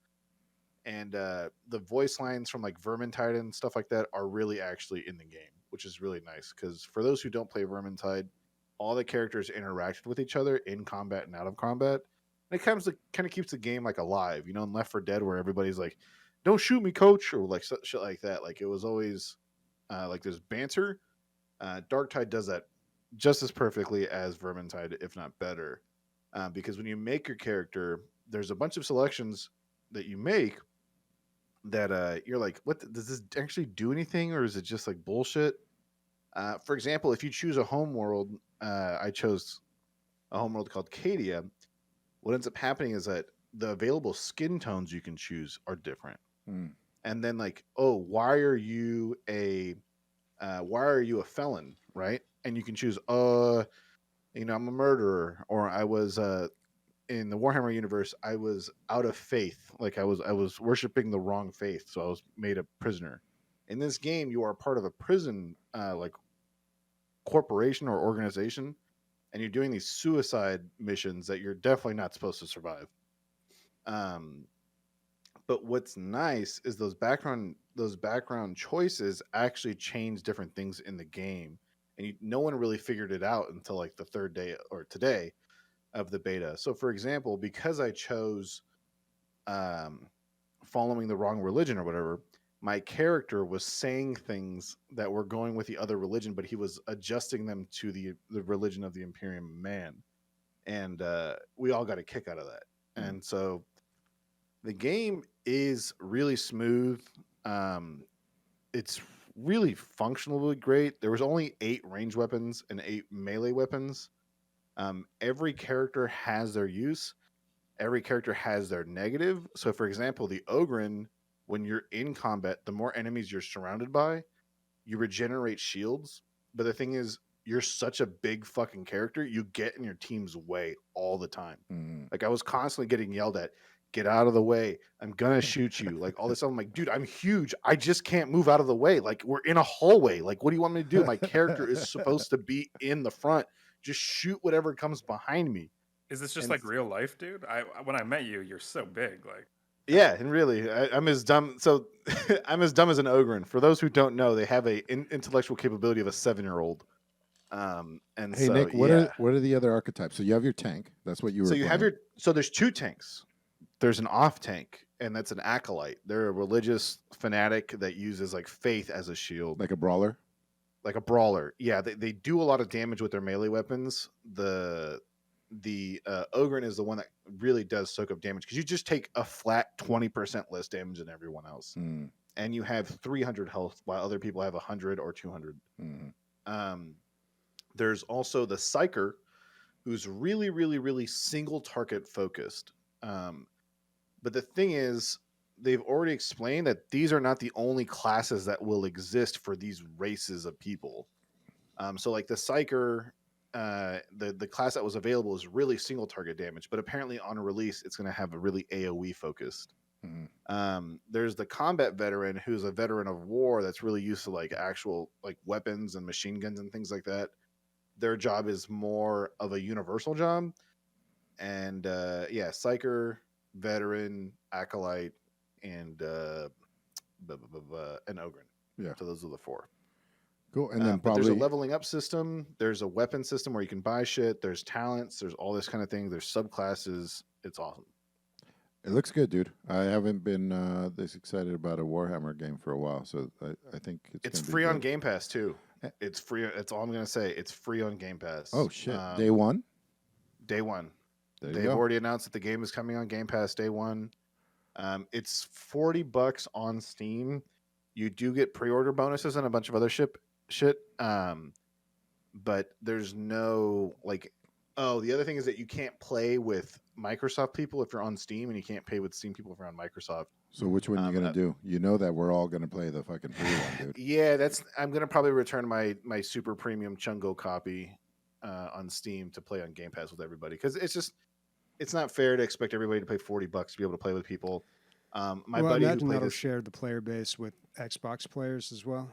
Speaker 2: And the voice lines from like Vermintide and stuff like that are really actually in the game, which is really nice. Because for those who don't play Vermintide, all the characters interacted with each other in combat and out of combat. And it kind of keeps the game like alive, in Left 4 Dead, where everybody's like, "Don't shoot me, coach," or like shit like that. Like it was always like there's banter. Darktide does that just as perfectly as Vermintide, if not better. Because when you make your character, there's a bunch of selections that you make that you're like, what does this actually do anything, or is it just like bullshit? For example, if you choose a home world, I chose a home world called Cadia. What ends up happening is that the available skin tones you can choose are different.
Speaker 3: Hmm.
Speaker 2: And then like, oh, why are you a felon, right? And you can choose, I'm a murderer, or I was in the Warhammer universe, I was out of faith, like I was worshiping the wrong faith, so I was made a prisoner. In this game, you are part of a prison, like corporation or organization, and you're doing these suicide missions that you're definitely not supposed to survive. But what's nice is those background choices actually change different things in the game, and no one really figured it out until like the 3rd day or today of the beta. So, for example, because I chose following the wrong religion or whatever, my character was saying things that were going with the other religion, but he was adjusting them to the religion of the Imperium man, and we all got a kick out of that. And so the game is really smooth. It's really functionally great. There was only 8 range weapons and 8 melee weapons. Every character has their use. Every character has their negative. So, for example, the Ogren, when you're in combat, the more enemies you're surrounded by, you regenerate shields. But the thing is, you're such a big fucking character, you get in your team's way all the time.
Speaker 3: Hmm.
Speaker 2: Like I was constantly getting yelled at, "Get out of the way. I'm gonna shoot you." Like all this stuff. I'm like, dude, I'm huge. I just can't move out of the way. Like we're in a hallway. Like, what do you want me to do? My character is supposed to be in the front. Just shoot whatever comes behind me.
Speaker 4: Is this just
Speaker 2: And
Speaker 4: like real life, dude? When I met you, you're so big. Like,
Speaker 2: yeah, and really, I'm as dumb. So I'm as dumb as an ogre. For those who don't know, they have a intellectual capability of a 7-year-old. And
Speaker 3: Hey
Speaker 2: so
Speaker 3: Nick,
Speaker 2: yeah.
Speaker 3: what are the other archetypes? So you have your tank. That's what you were.
Speaker 2: So you have
Speaker 3: playing.
Speaker 2: there's 2 tanks. There's an off tank, and that's an acolyte. They're a religious fanatic that uses like faith as a shield,
Speaker 3: like a brawler.
Speaker 2: like a brawler. Yeah, they do a lot of damage with their melee weapons. The Ogren is the one that really does soak up damage because you just take a flat 20% less damage than everyone else,
Speaker 3: Hmm.
Speaker 2: and you have 300 health while other people have 100 or 200.
Speaker 3: Hmm.
Speaker 2: There's also the Psyker, who's really, really, really single target focused. But the thing is, they've already explained that these are not the only classes that will exist for these races of people. So like the Psyker, the class that was available is really single target damage, but apparently on release it's going to have a really AoE focused. There's the combat veteran, who's a veteran of war that's really used to like actual like weapons and machine guns and things like that. their job is more of a universal job. And yeah, psyker, veteran, acolyte, and an ogre.
Speaker 3: Yeah.
Speaker 2: So those are the 4.
Speaker 3: Cool. And then
Speaker 2: but there's a
Speaker 3: probably
Speaker 2: leveling up system. There's a weapon system where you can buy shit. There's talents. There's all this kind of thing. There's subclasses. It's awesome.
Speaker 3: it looks good, dude. I haven't been this excited about a Warhammer game for a while, so I think
Speaker 2: It's
Speaker 3: gonna be
Speaker 2: free on
Speaker 3: good.
Speaker 2: Game Pass too.
Speaker 3: Eh.
Speaker 2: It's free. That's all I'm gonna say. It's free on Game Pass.
Speaker 3: Oh shit! Day one.
Speaker 2: Day one.
Speaker 3: There you
Speaker 2: They've
Speaker 3: go.
Speaker 2: already announced that the game is coming on Game Pass day one. It's $40 on Steam. You do get pre-order bonuses and a bunch of other shit. But there's no like. Oh, the other thing is that you can't play with Microsoft people if you're on Steam, and you can't play with Steam people if you're on Microsoft.
Speaker 3: So which one are you gonna do? You know that we're all gonna play the fucking free one, dude.
Speaker 2: Yeah, I'm gonna probably return my super premium Chungo copy on Steam to play on Game Pass with everybody, because it's not fair to expect everybody to pay $40 to be able to play with people. My
Speaker 1: well,
Speaker 2: buddy
Speaker 1: I
Speaker 2: who
Speaker 1: imagine
Speaker 2: played
Speaker 1: that'll
Speaker 2: this,
Speaker 1: share the player base with Xbox players as well.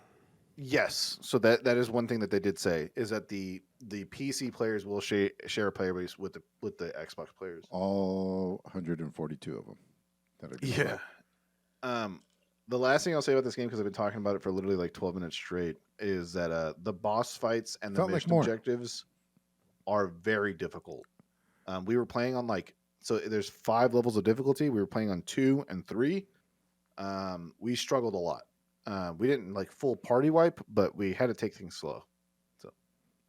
Speaker 2: yes, so that is one thing that they did say, is that the PC players will share a player base with the Xbox players.
Speaker 3: All 142 of them. That are gonna
Speaker 2: Yeah.
Speaker 3: play.
Speaker 2: The last thing I'll say about this game, because I've been talking about it for literally like 12 minutes straight, is that the boss fights and the
Speaker 3: Felt like
Speaker 2: mission
Speaker 3: more.
Speaker 2: objectives are very difficult. We were playing on so there's 5 levels of difficulty. We were playing on 2 and 3. We struggled a lot. We didn't like full party wipe, but we had to take things slow.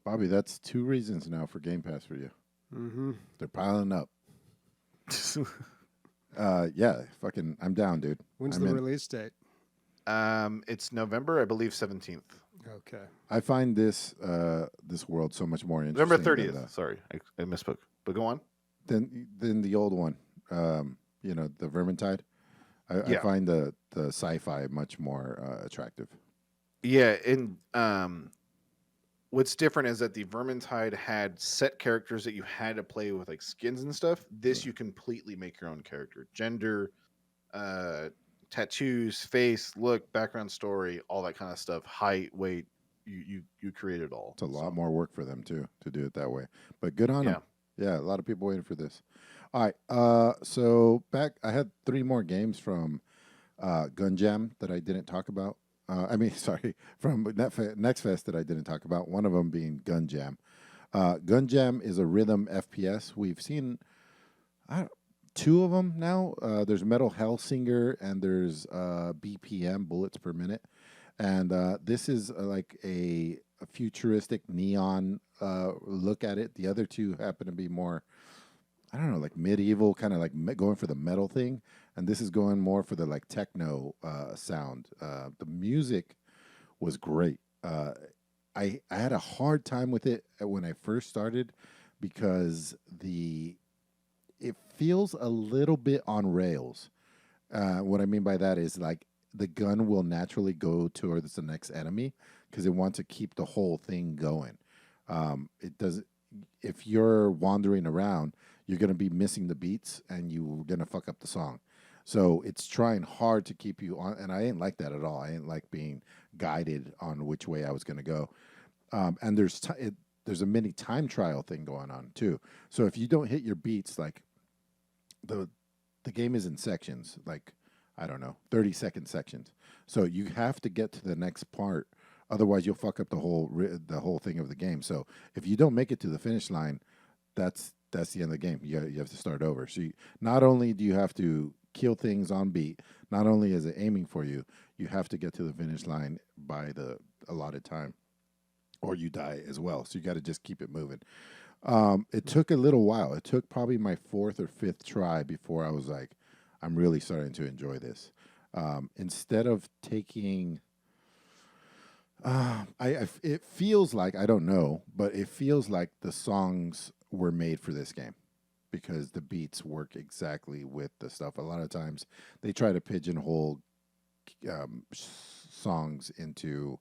Speaker 3: Bobby, that's 2 reasons now for Game Pass for you.
Speaker 1: Mm-hmm.
Speaker 3: They're piling up. Yeah, fucking, I'm down, dude.
Speaker 1: When's
Speaker 3: I'm
Speaker 1: the
Speaker 3: in.
Speaker 1: release date?
Speaker 2: It's November, I believe, 17th.
Speaker 1: Okay.
Speaker 3: I find this this world so much more
Speaker 2: November
Speaker 3: interesting
Speaker 2: 30th. Sorry, I misspoke. But go on.
Speaker 3: than the old one. You know, the Vermintide. I
Speaker 2: Yeah.
Speaker 3: find the sci-fi much more attractive.
Speaker 2: Yeah, and what's different is that the Vermintide had set characters that you had to play with, like skins and stuff. This you completely make your own character, gender, tattoos, face, look, background story, all that kind of stuff, height, weight. You create it all.
Speaker 3: It's a lot more work for them too to do it that way. But good on them. Yeah, a lot of people waiting for this. All right. So I had 3 more games from Gun Jam that I didn't talk about. Sorry, from Next Fest that I didn't talk about. One of them being Gun Jam. Gun Jam is a rhythm FPS. We've seen 2 of them now. There's Metal Hellsinger and there's BPM, bullets per minute. And this is like a futuristic neon look at it. The other 2 happen to be more, I don't know, like medieval, kind of like going for the metal thing. And this is going more for the like techno sound. The music was great. I had a hard time with it when I first started because it feels a little bit on rails. What I mean by that is like the gun will naturally go towards the next enemy because it wants to keep the whole thing going. It does. If you're wandering around, you're going to be missing the beats and you're going to fuck up the song. So it's trying hard to keep you on, and I ain't like that at all. I ain't like being guided on which way I was going to go. And there's a mini time trial thing going on too. So if you don't hit your beats, like the game is in sections, like I don't know, 30-second sections. So you have to get to the next part, otherwise you'll fuck up the whole thing of the game. So if you don't make it to the finish line, that's the end of the game. You have to start over. So not only do you have to kill things on beat, not only is it aiming for you, you have to get to the finish line by the allotted time, or you die as well. So you got to just keep it moving. It took a little while. It took probably my 4th or 5th try before I was like, I'm really starting to enjoy this. Instead of taking, it feels like, I don't know, but it feels like the songs were made for this game because the beats work exactly with the stuff. A lot of times they try to pigeonhole songs into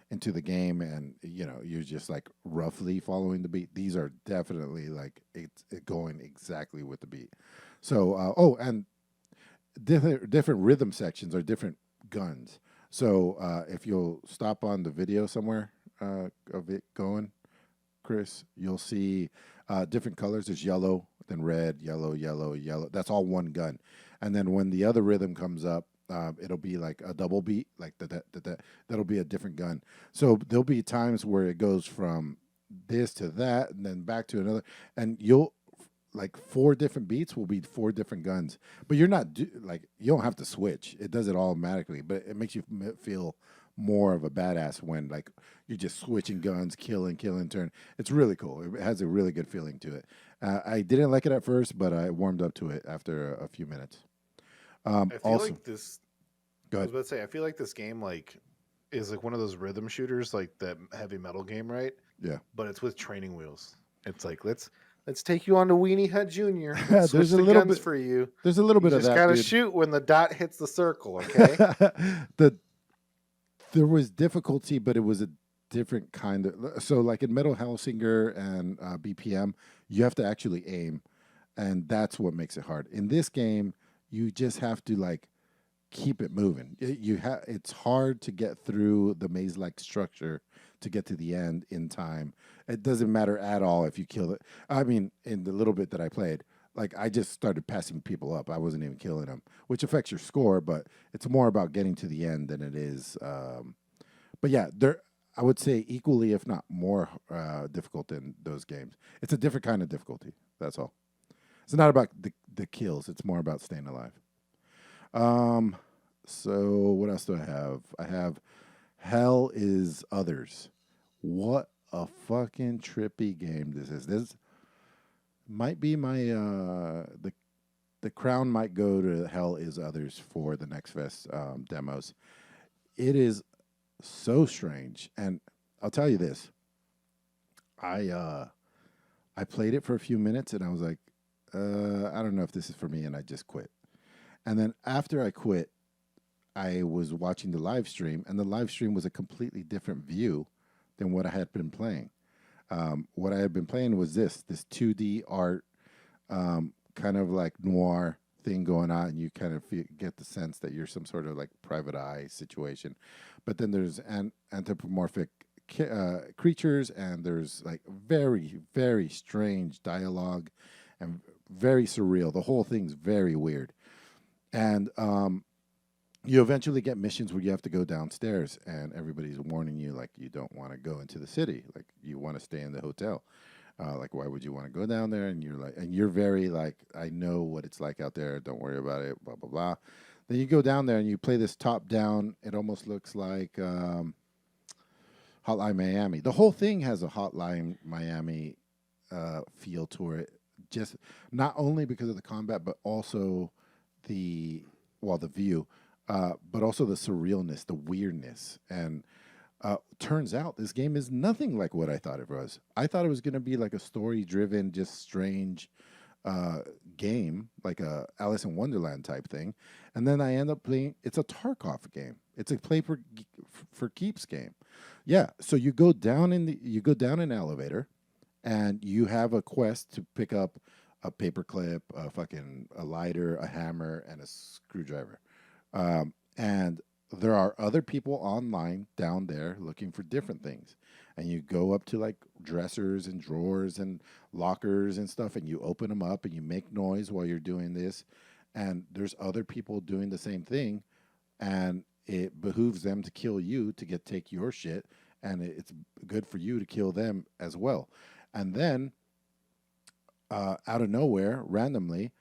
Speaker 3: the game, and you're just like roughly following the beat. These are definitely like it's going exactly with the beat. So and different rhythm sections are different guns. So if you'll stop on the video somewhere of it going, Chris, you'll see different colors. There's yellow, then red, yellow, yellow, yellow. That's all one gun. And then when the other rhythm comes up, it'll be like a double beat, like that. That'll be a different gun. So there'll be times where it goes from this to that, and then back to another, and you'll like 4 different beats will be 4 different guns. But you're not like you don't have to switch. It does it automatically, but it makes you feel more of a badass when like you're just switching guns, killing, turn. It's really cool. It has a really good feeling to it. I didn't like it at first, but I warmed up to it after a few minutes.
Speaker 2: I feel
Speaker 3: Also,
Speaker 2: like this.
Speaker 3: go
Speaker 2: I
Speaker 3: ahead.
Speaker 2: was about to say, I feel like this game like is like one of those rhythm shooters, like that heavy metal game, right?
Speaker 3: Yeah.
Speaker 2: But it's with training wheels. It's like let's take you on to Weenie Hut Junior. Let's switch
Speaker 3: There's a
Speaker 2: the
Speaker 3: little
Speaker 2: guns
Speaker 3: bit.
Speaker 2: for you.
Speaker 3: There's a little
Speaker 2: You
Speaker 3: bit of
Speaker 2: just
Speaker 3: that,
Speaker 2: gotta
Speaker 3: dude.
Speaker 2: shoot when the dot hits the circle. Okay.
Speaker 3: There was difficulty, but it was a different kind of. So, like in Metal Hellsinger and BPM, you have to actually aim, and that's what makes it hard. In this game, you just have to like keep it moving. It's hard to get through the maze-like structure to get to the end in time. It doesn't matter at all if you kill it. I mean, in the little bit that I played, like I just started passing people up. I wasn't even killing them, which affects your score, but it's more about getting to the end than it is. But yeah, they're I would say equally, if not more, difficult than those games. It's a different kind of difficulty. That's all. It's not about the kills. It's more about staying alive. So what else do I have? I have Hell is Others. What a fucking trippy game this is. This might be my the crown might go to Hell is Others for the Next Fest demos. It is so strange, and I'll tell you this. I played it for a few minutes, and I was like, I don't know if this is for me, and I just quit. And then after I quit, I was watching the live stream, and the live stream was a completely different view than what I had been playing. What I had been playing was this 2D art, kind of like noir thing going on, and you kind of get the sense that you're some sort of like private eye situation. But then there's anthropomorphic creatures, and there's like very, very strange dialogue and very surreal. The whole thing's very weird. And you eventually get missions where you have to go downstairs, and everybody's warning you, like, you don't want to go into the city. Like, you want to stay in the hotel. Like, why would you want to go down there? And you're very like, I know what it's like out there. Don't worry about it, blah, blah, blah. Then you go down there and you play this top down. It almost looks like Hotline Miami. The whole thing has a Hotline Miami feel to it. Just not only because of the combat, but also the view, but also the surrealness, the weirdness. And turns out this game is nothing like what I thought it was. I thought it was going to be like a story-driven, just strange game, like a Alice in Wonderland type thing. And then I end up playing. It's a Tarkov game. It's a play for keeps game. Yeah. So you go down in an elevator, and you have a quest to pick up a paperclip, a lighter, a hammer, and a screwdriver. And there are other people online down there looking for different things. And you go up to like dressers and drawers and lockers and stuff, and you open them up and you make noise while you're doing this. And there's other people doing the same thing, and it behooves them to kill you to take your shit, and it's good for you to kill them as well. And then out of nowhere, randomly,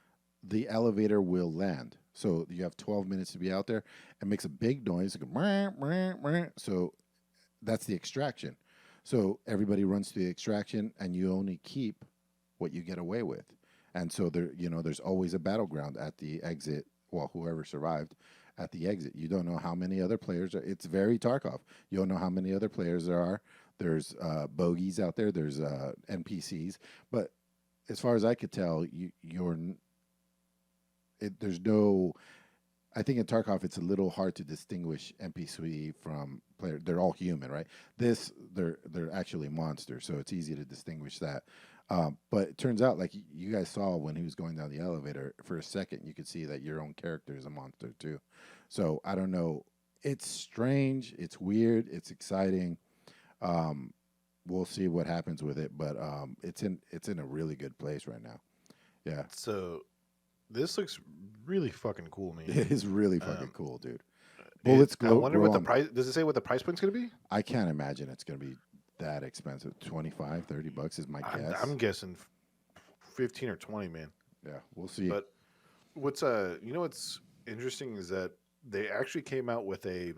Speaker 3: the elevator will land. So you have 12 minutes to be out there. It makes a big noise. So that's the extraction. So everybody runs to the extraction, and you only keep what you get away with. And so there's always a battleground at the exit. Well, whoever survived at the exit. You don't know how many other players are. It's very Tarkov. You don't know how many other players there are. There's bogeys out there. There's NPCs. But as far as I could tell, there's no. I think in Tarkov it's a little hard to distinguish NPC from player. They're all human, right? They're actually monsters, so it's easy to distinguish that. But it turns out, like you guys saw when he was going down the elevator, for a second you could see that your own character is a monster too. So I don't know. It's strange. It's weird. It's exciting. we'll see what happens with it. But it's in a really good place right now. Yeah,
Speaker 2: So this looks really fucking cool, man.
Speaker 3: it is really fucking cool, dude.
Speaker 2: I
Speaker 3: Bullets
Speaker 2: wonder what the
Speaker 3: on-
Speaker 2: price. Does it say what the price point's gonna be?
Speaker 3: I can't imagine it's gonna be that expensive. $25-$30 is my guess.
Speaker 2: I'm guessing 15 or 20, man.
Speaker 3: Yeah, we'll see.
Speaker 2: But what's what's interesting is that they actually came out with a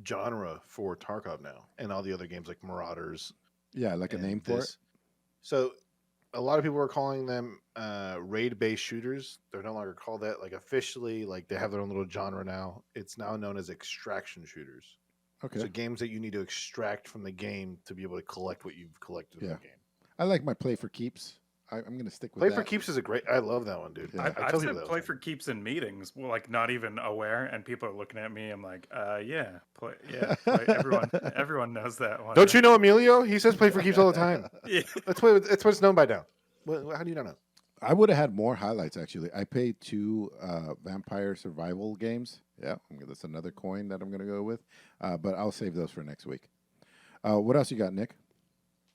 Speaker 2: genre for Tarkov now, and all the other games like Marauders.
Speaker 3: Yeah, like a
Speaker 2: and
Speaker 3: name for it.
Speaker 2: this. So a lot of people are calling them raid-based shooters. They're no longer called that. Like officially, like they have their own little genre now. It's now known as extraction shooters.
Speaker 3: Okay.
Speaker 2: So games that you need to extract from the game to be able to collect what you've collected in
Speaker 3: Yeah.
Speaker 2: the game.
Speaker 3: I like my play for keeps. I'm going to stick with
Speaker 2: Play
Speaker 3: that.
Speaker 2: for keeps is a great. I love that one, dude.
Speaker 3: Yeah.
Speaker 2: I
Speaker 4: I've
Speaker 2: tell
Speaker 4: said
Speaker 2: people that all
Speaker 4: play
Speaker 2: the
Speaker 4: for
Speaker 2: time.
Speaker 4: keeps in meetings, well, like not even aware, and people are looking at me. I'm like, yeah, play. Everyone knows that one.
Speaker 2: Don't you know Emilio? He says play for keeps all the time.
Speaker 4: Yeah.
Speaker 2: That's what it's known by now. How do you not know?
Speaker 3: I would have had more highlights, actually. I played 2 vampire survival games. Yeah, that's another coin that I'm going to go with. But I'll save those for next week. What else you got, Nick?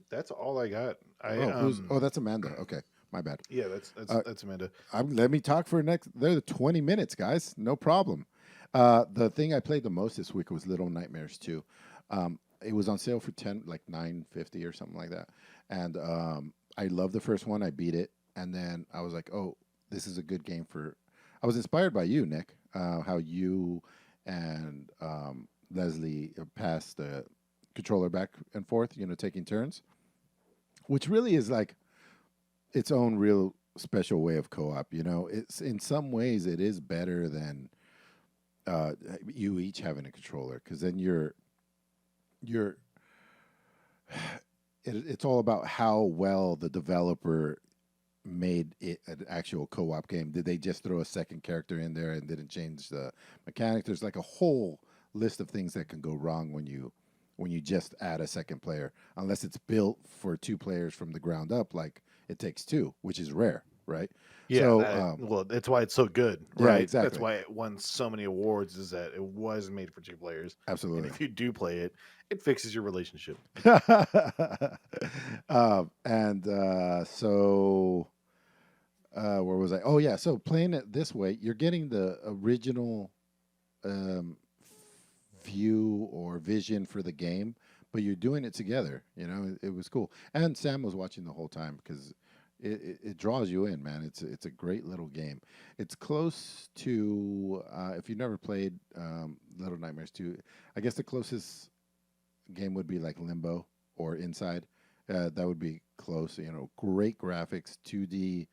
Speaker 2: That's all I got.
Speaker 3: That's Amanda. Okay, my bad.
Speaker 2: Yeah, that's Amanda.
Speaker 3: Let me talk for they're the 20 minutes, guys. No problem. The thing I played the most this week was Little Nightmares 2. It was on sale for $9.50 or something like that. And I love the first one. I beat it. And then I was like, oh, this is a good game for... I was inspired by you, Nick, how you and Leslie passed the controller back and forth, taking turns, which really is like its own real special way of co-op. It's in some ways it is better than you each having a controller, because then it's all about how well the developer made it an actual co-op game. Did they just throw a second character in there and didn't change the mechanic? There's like a whole list of things that can go wrong when you just add a second player, unless it's built for 2 players from the ground up, like It Takes Two, which is rare, right?
Speaker 2: Yeah,
Speaker 3: So,
Speaker 2: well, that's why it's so good,
Speaker 3: yeah,
Speaker 2: right?
Speaker 3: exactly.
Speaker 2: That's why it won so many awards, is that it was made for 2 players. And
Speaker 3: absolutely.
Speaker 2: if you do play it, it fixes your relationship.
Speaker 3: Where was I? Oh yeah, so playing it this way, you're getting the original view or vision for the game, but you're doing it together. It was cool. And Sam was watching the whole time because it draws you in, man. It's a great little game. It's close to if you've never played Little Nightmares 2, I guess the closest game would be like Limbo or Inside. That would be close. Great graphics, 2D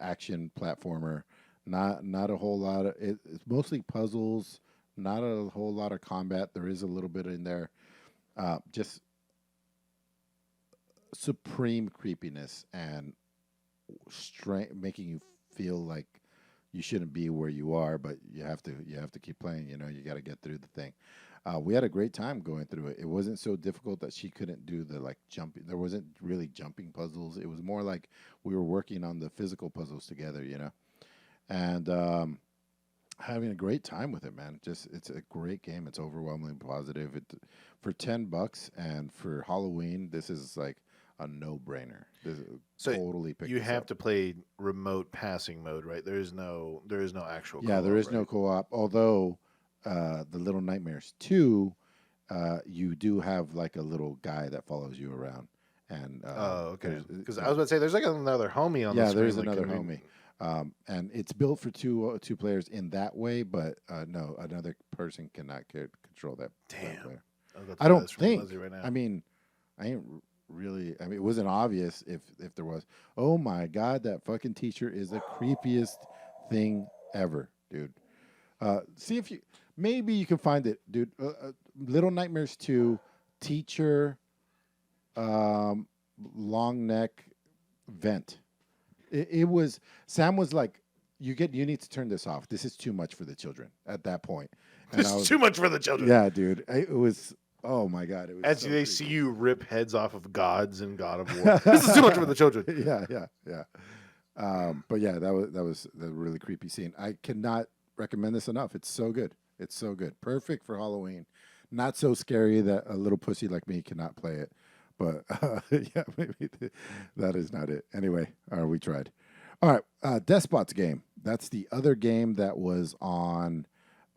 Speaker 3: action platformer. Not a whole lot of it's mostly puzzles. Not a whole lot of combat. There is a little bit in there. Just supreme creepiness and making you feel like you shouldn't be where you are, but you have to keep playing. You got to get through the thing. We had a great time going through it. It wasn't so difficult that she couldn't do the jumping. There wasn't really jumping puzzles. It was more like we were working on the physical puzzles together, and having a great time with it, man. It's a great game. It's overwhelmingly positive. For $10 and for Halloween, this is like a no-brainer.
Speaker 2: So
Speaker 3: totally pick
Speaker 2: you
Speaker 3: this
Speaker 2: have
Speaker 3: up.
Speaker 2: to play remote passing mode, right? There is no actual.
Speaker 3: Yeah, there
Speaker 2: co-op,
Speaker 3: is no
Speaker 2: right?
Speaker 3: co-op. Although the Little Nightmares 2, you do have like a little guy that follows you around. And
Speaker 2: Okay. Because I was about to say, there's like another homie on the
Speaker 3: yeah,
Speaker 2: screen.
Speaker 3: there's
Speaker 2: like,
Speaker 3: another
Speaker 2: can we-
Speaker 3: homie. And it's built for two players in that way, but no, another person cannot control that
Speaker 2: Damn.
Speaker 3: player.
Speaker 2: I was about to
Speaker 3: I
Speaker 2: buy
Speaker 3: don't
Speaker 2: this from
Speaker 3: think.
Speaker 2: Leslie right now.
Speaker 3: I mean, I ain't really. I mean, it wasn't obvious if there was. Oh my god, that fucking teacher is the creepiest thing ever, dude. See if you maybe you can find it, dude. Little Nightmares 2, teacher, long neck, vent. It was Sam was like, you need to turn this off. This is too much for the children at that point. And
Speaker 2: This
Speaker 3: I
Speaker 2: is
Speaker 3: was,
Speaker 2: too much for the children.
Speaker 3: yeah, dude. It was. Oh my god! It was
Speaker 2: As
Speaker 3: so
Speaker 2: they
Speaker 3: creepy.
Speaker 2: see you rip heads off of gods in God of War. This is too much for the children.
Speaker 3: Yeah. But yeah, that was the really creepy scene. I cannot recommend this enough. It's so good. It's so good. Perfect for Halloween. Not so scary that a little pussy like me cannot play it, But yeah, maybe that is not it. Anyway, we tried. All right, Despot's game. That's the other game that was on.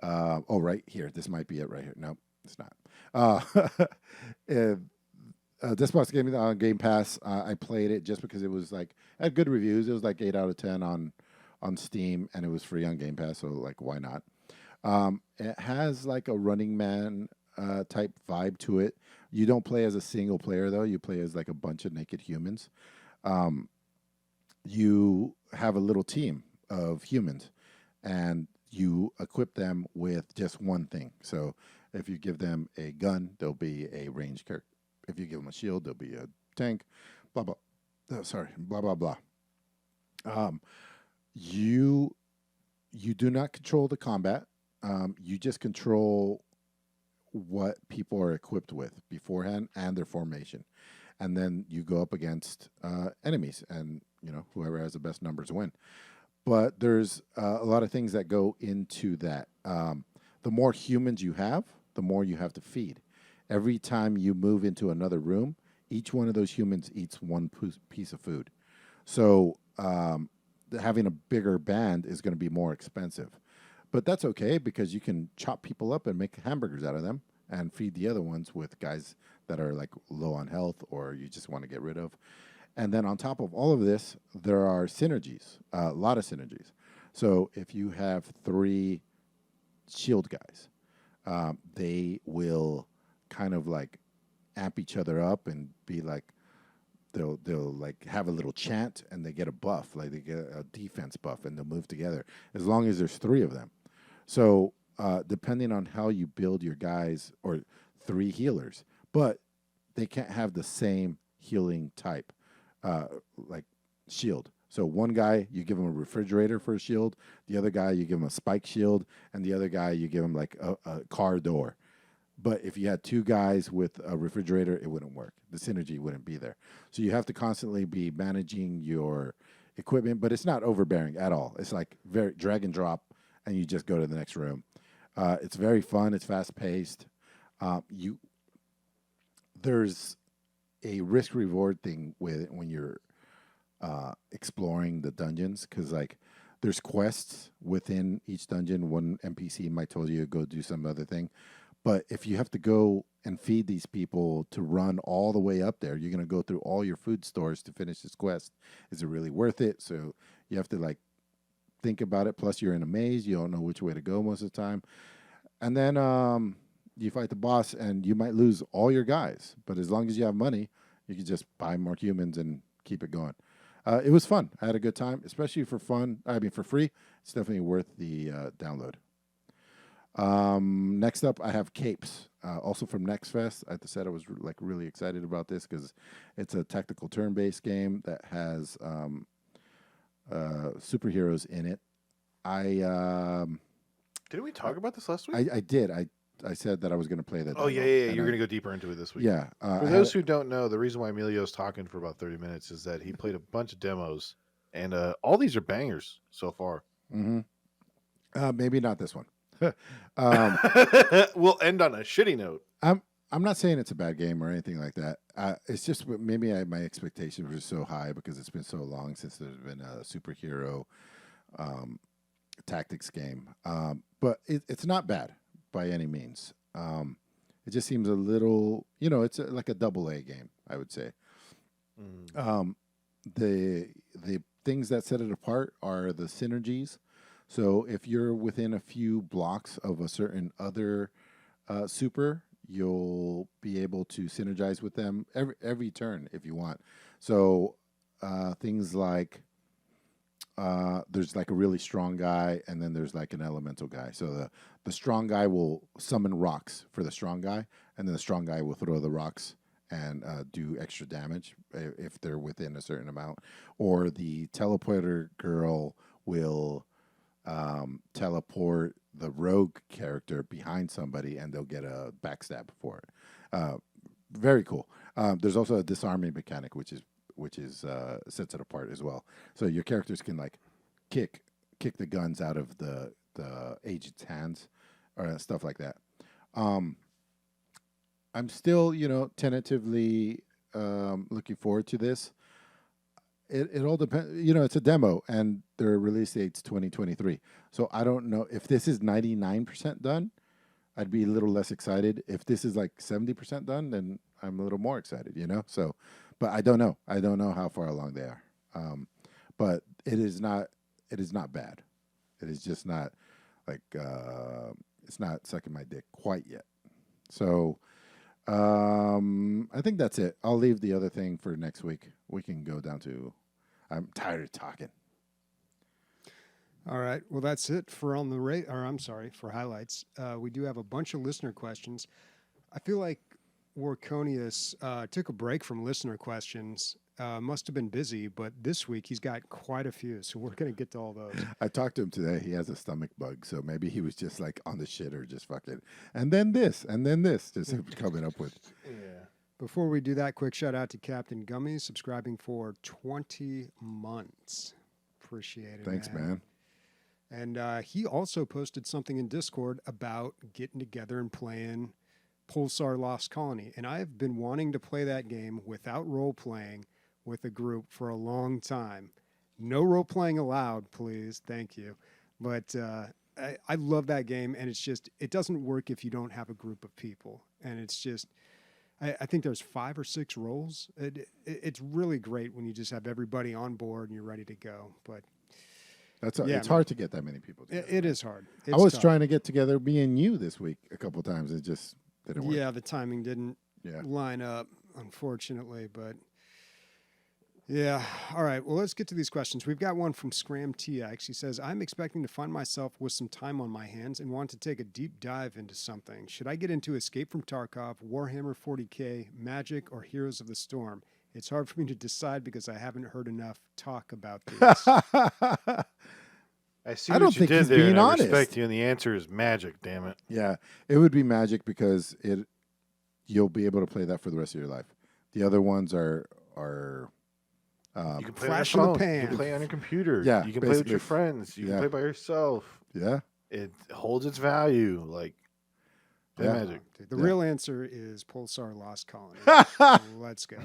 Speaker 3: Right here. This might be it right here. Nope, it's not. Despot's game on Game Pass. I played it just because it was like had good reviews. It was like 8 out of 10 on Steam, and it was free on Game Pass. So like, why not? It has like a Running Man type vibe to it. You don't play as a single player though. You play as like a bunch of naked humans. You have a little team of humans, and you equip them with just one thing. So if you give them a gun, there'll be a ranged character. If you give them a shield, there'll be a tank. Blah blah. Blah blah blah. You do not control the combat. You just control what people are equipped with beforehand and their formation, and then you go up against enemies, and whoever has the best numbers win. But there's a lot of things that go into that. The more humans you have, the more you have to feed. Every time you move into another room, each one of those humans eats one piece of food. So having a bigger band is going to be more expensive. But that's okay because you can chop people up and make hamburgers out of them and feed the other ones with guys that are like low on health or you just want to get rid of. And then on top of all of this, there are synergies, a lot of synergies. So if you have 3 shield guys, they will kind of like amp each other up and be like, they'll like have a little chant and they get a buff, like they get a defense buff and they'll move together as long as there's 3 of them. So depending on how you build your guys, or 3 healers, but they can't have the same healing type, like shield. So one guy, you give him a refrigerator for a shield. The other guy, you give him a spike shield. And the other guy, you give him like a car door. But if you had 2 guys with a refrigerator, it wouldn't work. The synergy wouldn't be there. So you have to constantly be managing your equipment, but it's not overbearing at all. It's like very drag and drop, and you just go to the next room. It's very fun. It's fast paced. There's a risk reward thing with when you're exploring the dungeons, because like there's quests within each dungeon. One NPC might tell you to go do some other thing, but if you have to go and feed these people to run all the way up there, you're going to go through all your food stores to finish this quest. Is it really worth it? So you have to like think about it. Plus you're in a maze. You don't know which way to go most of the time. And then you fight the boss and you might lose all your guys, but as long as you have money, you can just buy more humans and keep it going. It was fun. I had a good time, especially for fun. I mean, for free. It's definitely worth the download. Next up, I have Capes, also from Next Fest. I said I was like really excited about this because it's a tactical turn-based game that has superheroes in it.
Speaker 2: Didn't we talk about this last week?
Speaker 3: I did. I said that I was going to play that.
Speaker 2: Oh, yeah. You're going to go deeper into it this week.
Speaker 3: Yeah.
Speaker 2: For those who don't know, the reason why Emilio's talking for about 30 minutes is that he played a bunch of demos, and all these are bangers so far.
Speaker 3: Mm-hmm. Maybe not this one.
Speaker 2: We'll end on a shitty note.
Speaker 3: I'm not saying it's a bad game or anything like that. It's just maybe my expectations were so high because it's been so long since there's been a superhero tactics game. But it's not bad by any means. It just seems a little, it's like a AA game, I would say. The things that set it apart are the synergies. So if you're within a few blocks of a certain other super, you'll be able to synergize with them every turn if you want. So things like there's like a really strong guy, and then there's like an elemental guy. So the strong guy will summon rocks for the strong guy, and then the strong guy will throw the rocks and do extra damage if they're within a certain amount. Or the teleporter girl will teleport the rogue character behind somebody, and they'll get a backstab for it. Very cool. There's also a disarming mechanic, which is sets it apart as well. So your characters can like kick the guns out of the agent's hands or stuff like that. I'm still, tentatively looking forward to this. It all depends. You know, it's a demo, and their release date's 2023. So I don't know if this is 99% done. I'd be a little less excited. If this is like 70% done, then I'm a little more excited. You know. So, but I don't know. I don't know how far along they are. But it is not. It is not bad. It is just not like it's not sucking my dick quite yet. So. I think that's it. I'll leave the other thing for next week. We can go down to. I'm tired of talking.
Speaker 1: All right. Well, that's it for on the for highlights. We do have a bunch of listener questions. I feel like Warconius took a break from listener questions. Must have been busy, but this week he's got quite a few, so we're going to get to all those.
Speaker 3: I talked to him today. He has a stomach bug, so maybe he was just like on the shitter, just fucking, and then this, just coming up with.
Speaker 2: Yeah.
Speaker 1: Before we do that, quick shout out to Captain Gummy, subscribing for 20 months. Appreciate it.
Speaker 3: Thanks, man.
Speaker 1: And he also posted something in Discord about getting together and playing Pulsar Lost Colony. And I've been wanting to play that game without role playing with a group for a long time. No role playing allowed, please. Thank you. But I love that game, and it's just, it doesn't work if you don't have a group of people. And it's just, I think there's 5 or 6 roles. It's really great when you just have everybody on board and you're ready to go. But it's
Speaker 3: hard to get that many people together.
Speaker 1: It is hard. It's
Speaker 3: I was
Speaker 1: tough.
Speaker 3: trying to get together, me and you, this week a couple of times. It just didn't work.
Speaker 1: Yeah, the timing didn't
Speaker 3: Yeah.
Speaker 1: line up, unfortunately. But yeah, all right. Well, let's get to these questions. We've got one from Scram TX. He says, I'm expecting to find myself with some time on my hands and want to take a deep dive into something. Should I get into Escape from Tarkov, Warhammer 40K, Magic, or Heroes of the Storm? It's hard for me to decide because I haven't heard enough talk about these.
Speaker 2: I see
Speaker 3: I don't
Speaker 2: what you
Speaker 3: think
Speaker 2: did
Speaker 3: he's
Speaker 2: there,
Speaker 3: being
Speaker 2: and I
Speaker 3: honest.
Speaker 2: respect you, and the answer is magic, damn it.
Speaker 3: Yeah, it would be Magic because you'll be able to play that for the rest of your life. The other ones are
Speaker 2: You can play
Speaker 1: Flash
Speaker 2: on
Speaker 1: in
Speaker 2: your
Speaker 1: the
Speaker 2: phone.
Speaker 1: pan.
Speaker 2: You can play on your computer.
Speaker 3: Yeah,
Speaker 2: You can play with your
Speaker 3: basically.
Speaker 2: friends. You can
Speaker 3: Yeah.
Speaker 2: play by yourself.
Speaker 3: yeah.
Speaker 2: It holds its value. Like, play
Speaker 3: Yeah.
Speaker 2: magic.
Speaker 1: Dude, the
Speaker 3: Yeah.
Speaker 1: real answer is Pulsar Lost Colony. Let's go.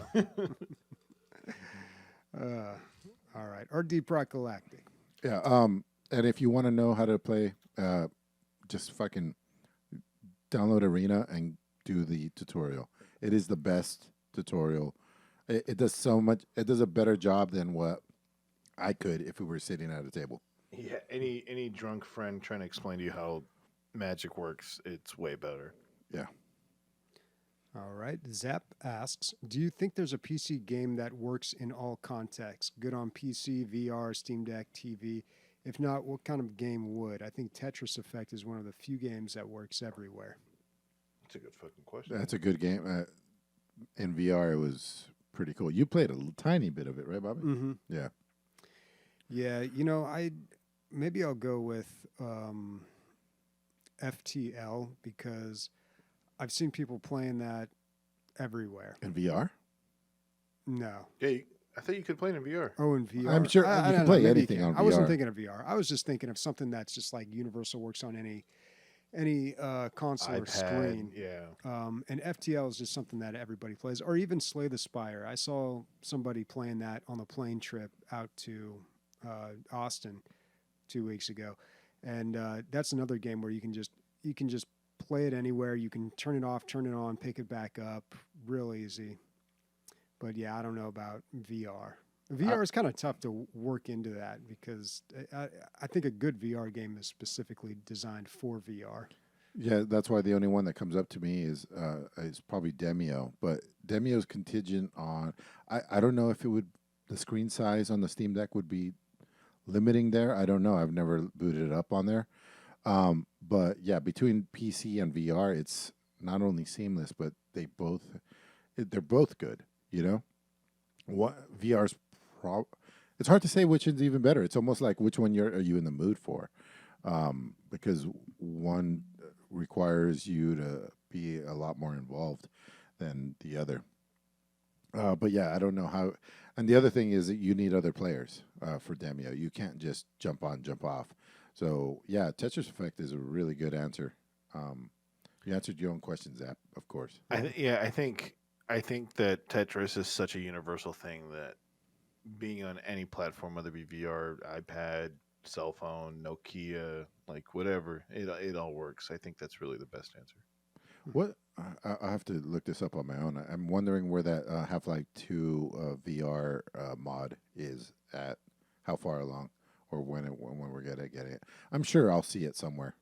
Speaker 1: All right. Or Deep Rock Galactic.
Speaker 3: Yeah. And if you want to know how to play, just fucking download Arena and do the tutorial. It is the best tutorial. It does so much. It does a better job than what I could if we were sitting at a table.
Speaker 2: Yeah, any drunk friend trying to explain to you how magic works, it's way better.
Speaker 3: Yeah.
Speaker 1: All right. Zap asks, do you think there's a PC game that works in all contexts? Good on PC, VR, Steam Deck, TV? If not, what kind of game would? I think Tetris Effect is one of the few games that works everywhere.
Speaker 2: That's a good fucking question.
Speaker 3: That's a good game. In VR, it was pretty cool. You played a tiny bit of it, right, Bobby?
Speaker 1: Mm-hmm.
Speaker 3: Yeah.
Speaker 1: Yeah, maybe I'll go with FTL because I've seen people playing that everywhere.
Speaker 3: In VR?
Speaker 1: No.
Speaker 2: Yeah, I thought you could play it in VR.
Speaker 1: Oh, in VR.
Speaker 3: I'm sure you
Speaker 1: I
Speaker 3: can
Speaker 1: don't know,
Speaker 3: play
Speaker 1: maybe you
Speaker 3: anything
Speaker 1: can.
Speaker 3: on
Speaker 1: I wasn't
Speaker 3: VR.
Speaker 1: thinking of VR. I was just thinking of something that's just like universal, works on any console or
Speaker 2: iPad,
Speaker 1: screen.
Speaker 2: yeah.
Speaker 1: And FTL is just something that everybody plays, or even Slay the Spire. I saw somebody playing that on the plane trip out to Austin 2 weeks ago, and that's another game where you can just play it anywhere. You can turn it off, turn it on, pick it back up, real easy. But yeah, I don't know about VR. VR is kind of tough to work into that because I think a good VR game is specifically designed for VR.
Speaker 3: Yeah, that's why the only one that comes up to me is probably Demio. But Demio is contingent on. I don't know if it would the screen size on the Steam Deck would be limiting there. I don't know. I've never booted it up on there. But yeah, between PC and VR, it's not only seamless, but they're both good. You know, what VR's it's hard to say which is even better. It's almost like which one are you in the mood for, because one requires you to be a lot more involved than the other. But yeah, I don't know how. And the other thing is that you need other players for Demio. You can't just jump on, jump off. So yeah, Tetris Effect is a really good answer. You answered your own question, Zap, of course.
Speaker 2: I think I think that Tetris is such a universal thing that being on any platform, whether it be VR, iPad, cell phone, Nokia, like whatever, it all works. I think that's really the best answer.
Speaker 3: What I have to look this up on my own. I'm wondering where that Half-Life 2 VR mod is at, how far along, or when we're getting it. I'm sure I'll see it somewhere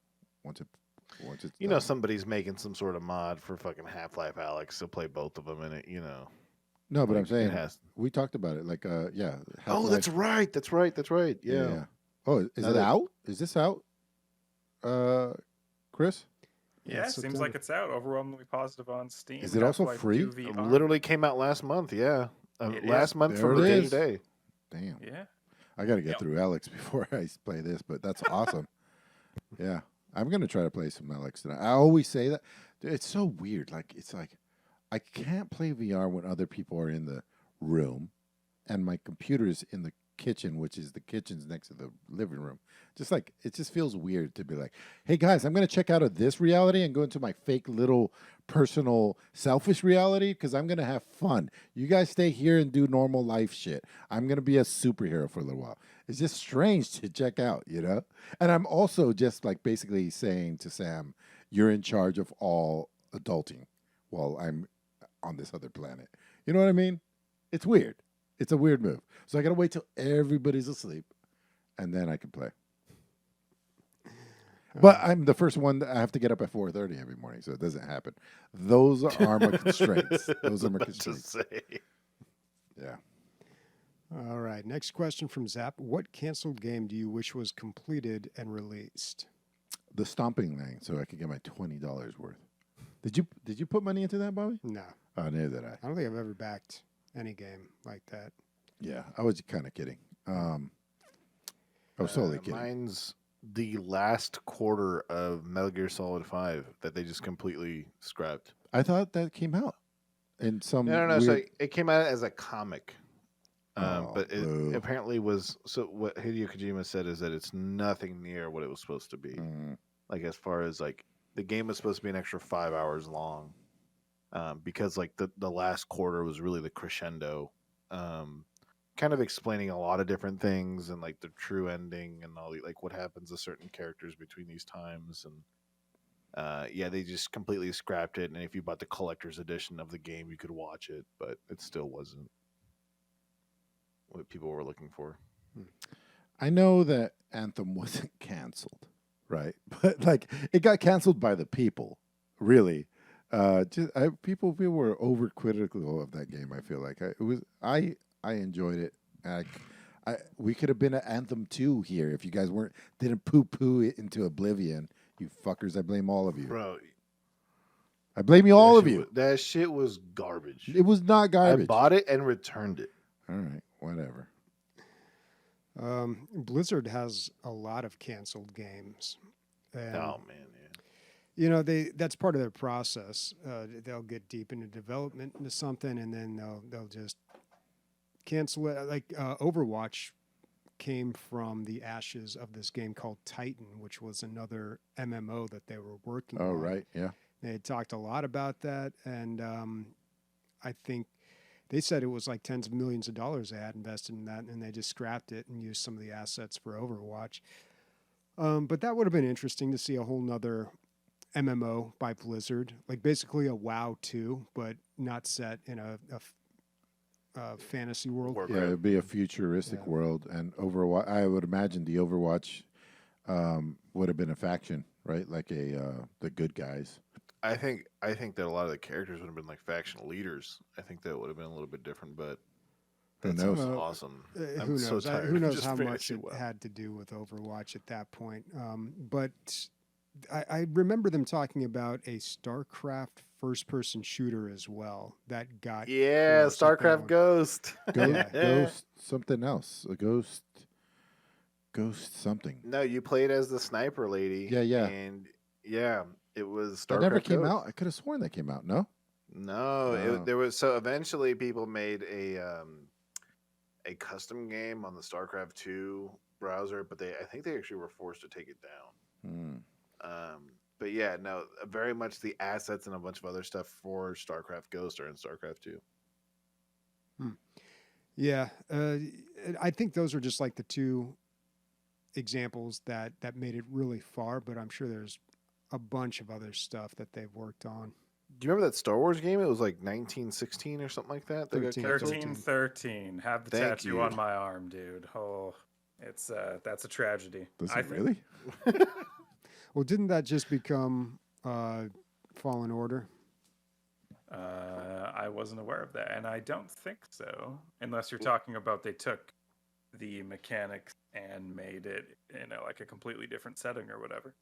Speaker 3: once it's
Speaker 2: You know,
Speaker 3: done.
Speaker 2: somebody's making some sort of mod for fucking Half-Life Alex to play both of them in it. You know,
Speaker 3: No, but I'm
Speaker 2: like it
Speaker 3: saying
Speaker 2: has.
Speaker 3: we talked about it. Like, yeah,
Speaker 2: Oh, that's
Speaker 3: Half-Life.
Speaker 2: right. That's right. That's right.
Speaker 3: Yeah,
Speaker 2: Yeah.
Speaker 3: yeah. Oh, is
Speaker 2: Now
Speaker 3: it
Speaker 2: that
Speaker 3: out? Is this out? Chris,
Speaker 4: Yeah,
Speaker 1: it's
Speaker 4: seems
Speaker 1: September.
Speaker 4: like it's out. Overwhelmingly positive on Steam.
Speaker 3: is it also
Speaker 4: Half-Life
Speaker 3: free?
Speaker 4: 2
Speaker 2: it
Speaker 4: VR.
Speaker 2: literally came out last month. Yeah,
Speaker 4: It is.
Speaker 2: last month
Speaker 3: There
Speaker 2: from
Speaker 3: it
Speaker 2: the day
Speaker 3: is.
Speaker 2: today.
Speaker 3: Damn,
Speaker 4: Yeah.
Speaker 3: I got to get
Speaker 4: Yep.
Speaker 3: through Alex before I play this. But that's awesome. Yeah, I'm gonna try to play some Alex tonight. I always say that. Dude, it's so weird. Like, it's like I can't play VR when other people are in the room, and my computer is in the kitchen, which is the kitchen's next to the living room. Just like it just feels weird to be like, "Hey guys, I'm gonna check out of this reality and go into my fake little personal selfish reality because I'm gonna have fun. You guys stay here and do normal life shit. I'm gonna be a superhero for a little while." It's just strange to check out, you know. And I'm also just like basically saying to Sam, "You're in charge of all adulting while I'm on this other planet." You know what I mean? It's weird. It's a weird move. So I got to wait till everybody's asleep and then I can play. But I'm the first one that I have to get up at 4:30 every morning, so it doesn't happen. Those are my constraints. Those are my
Speaker 2: To
Speaker 3: constraints.
Speaker 2: say.
Speaker 3: Yeah.
Speaker 1: All right. Next question from Zap. What canceled game do you wish was completed and released?
Speaker 3: The stomping thing, so I could get my $20 worth. Did you put money into that, Bobby?
Speaker 1: No.
Speaker 3: Oh, neither did I.
Speaker 1: I don't think I've ever backed any game like that.
Speaker 3: Yeah, I was kind of kidding. I was totally kidding.
Speaker 2: Mine's the last quarter of Metal Gear Solid 5 that they just completely scrapped.
Speaker 3: I thought that came out in some
Speaker 2: No.
Speaker 3: weird...
Speaker 2: So it came out as a comic,
Speaker 3: Oh,
Speaker 2: but it
Speaker 3: boo.
Speaker 2: apparently was. So what Hideo Kojima said is that it's nothing near what it was supposed to be.
Speaker 3: Mm,
Speaker 2: Like as far as like the game was supposed to be an extra 5 hours long, because like the last quarter was really the crescendo. Kind of explaining a lot of different things and like the true ending and all the, like what happens to certain characters between these times, and yeah, they just completely scrapped it. And if you bought the collector's edition of the game, you could watch it, but it still wasn't what people were looking for.
Speaker 3: I know that Anthem wasn't canceled, right? But like it got canceled by the people, really. People were overcritical of that game. I feel like I enjoyed it. We could have been at Anthem 2 here if you guys didn't poo it into oblivion. You fuckers! I blame all of you.
Speaker 2: Bro,
Speaker 3: I blame you, all of you.
Speaker 2: That shit was garbage.
Speaker 3: It was not garbage.
Speaker 2: I bought it and returned it.
Speaker 3: All right, whatever.
Speaker 1: Blizzard has a lot of canceled games. And,
Speaker 2: Oh man, yeah.
Speaker 1: you know, that's part of their process. They'll get deep into development into something, and then they'll just cancel it. Like Overwatch came from the ashes of this game called Titan, which was another MMO that they were working on.
Speaker 3: Oh, right, yeah.
Speaker 1: They had talked a lot about that, and I think they said it was like tens of millions of dollars they had invested in that, and they just scrapped it and used some of the assets for Overwatch. But that would have been interesting to see a whole nother MMO by Blizzard, like basically a WoW 2, but not set in a fantasy world.
Speaker 2: Warcraft.
Speaker 3: Yeah, it'd be a futuristic
Speaker 1: Yeah.
Speaker 3: world, and Overwatch. I would imagine the Overwatch would have been a faction, right? Like the good guys.
Speaker 2: I think that a lot of the characters would have been like faction leaders. I think that would have been a little bit different, but
Speaker 3: Who
Speaker 2: that
Speaker 3: knows?
Speaker 2: sounds
Speaker 1: Well,
Speaker 2: awesome.
Speaker 1: Who
Speaker 2: I'm
Speaker 1: knows?
Speaker 2: so tired
Speaker 1: Who
Speaker 2: of
Speaker 1: knows
Speaker 2: just
Speaker 1: how much
Speaker 2: fantasy
Speaker 1: it
Speaker 2: WoW.
Speaker 1: had to do with Overwatch at that point. But I remember them talking about a StarCraft first-person shooter as well that got
Speaker 2: Yeah,
Speaker 1: close at that
Speaker 2: StarCraft
Speaker 1: one.
Speaker 2: Ghost.
Speaker 3: Ghost something else. A ghost something.
Speaker 2: No, you played as the sniper lady.
Speaker 3: Yeah, yeah.
Speaker 2: And yeah, it was StarCraft
Speaker 3: That never came
Speaker 2: Ghost.
Speaker 3: out. I could have sworn that came out. No.
Speaker 2: No,
Speaker 3: Oh.
Speaker 2: there was, so eventually people made a custom game on the StarCraft 2 browser, but I think they actually were forced to take it down.
Speaker 3: Hmm.
Speaker 2: But yeah, no, very much the assets and a bunch of other stuff for StarCraft Ghost are in StarCraft 2.
Speaker 1: Yeah, I think those are just like the two examples that made it really far. But I'm sure there's a bunch of other stuff that they've worked on.
Speaker 2: Do you remember that Star Wars game? It was like 1916 or something like that. That got
Speaker 1: 13.
Speaker 2: canceled.
Speaker 4: 1313. Have the
Speaker 2: Thank
Speaker 4: tattoo
Speaker 2: you.
Speaker 4: on my arm, dude. Oh, it's that's a tragedy.
Speaker 3: Does
Speaker 4: I
Speaker 3: it
Speaker 4: think-
Speaker 3: really?
Speaker 1: Well, didn't that just become Fallen Order?
Speaker 4: I wasn't aware of that, and I don't think so, unless you're talking about they took the mechanics and made it in like a completely different setting or whatever.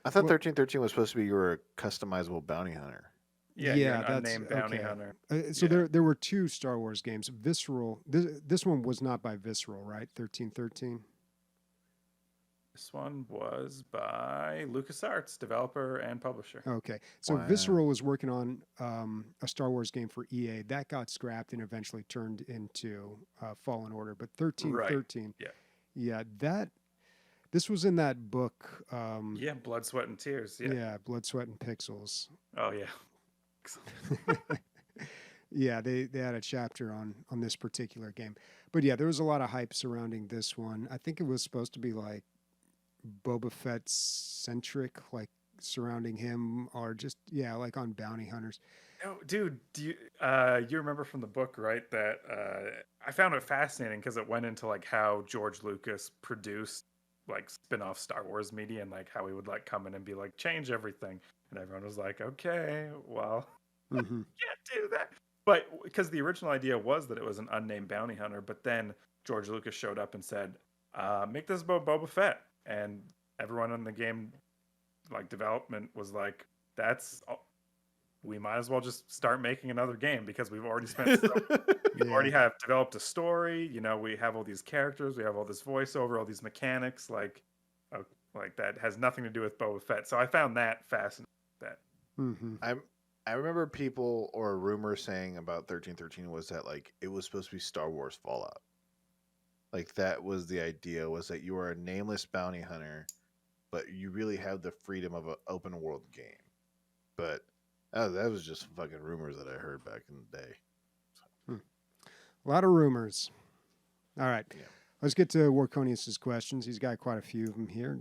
Speaker 2: I thought
Speaker 1: Well-
Speaker 2: 1313 was supposed to be you were a customizable bounty hunter.
Speaker 4: Yeah,
Speaker 1: Yeah,
Speaker 4: you're an
Speaker 1: that's-
Speaker 4: unnamed bounty
Speaker 1: okay.
Speaker 4: hunter.
Speaker 1: So
Speaker 4: Yeah.
Speaker 1: there were two Star Wars games. Visceral. This one was not by Visceral, right? 1313.
Speaker 4: This one was by LucasArts, developer and publisher.
Speaker 1: Okay, so
Speaker 2: Wow.
Speaker 1: Visceral was working on a Star Wars game for EA that got scrapped and eventually turned into Fallen Order. But 1313, yeah, this was in that book.
Speaker 4: Yeah, Blood, Sweat, and Tears. Yeah.
Speaker 1: Yeah, Blood, Sweat, and Pixels.
Speaker 4: Oh yeah.
Speaker 1: Yeah, they had a chapter on this particular game. But yeah, there was a lot of hype surrounding this one. I think it was supposed to be like Boba Fett centric, like surrounding him, or just like on bounty hunters.
Speaker 4: Oh, dude, do you you remember from the book, right? That I found it fascinating because it went into like how George Lucas produced like spin-off Star Wars media and like how he would like come in and be like change everything, and everyone was like, okay, well,
Speaker 1: hmm
Speaker 4: can't do that. But because the original idea was that it was an unnamed bounty hunter, but then George Lucas showed up and said, make this about Boba Fett, and everyone in the game like development was like, we might as well just start making another game because we've already spent we already have developed a story, we have all these characters, we have all this voiceover, all these mechanics, like that has nothing to do with Boba Fett. So I found that fascinating.
Speaker 1: hmm
Speaker 2: I remember people or a rumor saying about 1313 was that like it was supposed to be Star Wars Fallout. Like that was the idea, was that you are a nameless bounty hunter, but you really have the freedom of an open world game. But that was just fucking rumors that I heard back in the day.
Speaker 1: A lot of rumors. All right.
Speaker 2: Yeah.
Speaker 1: Let's get to Warconius's questions. He's got quite a few of them here.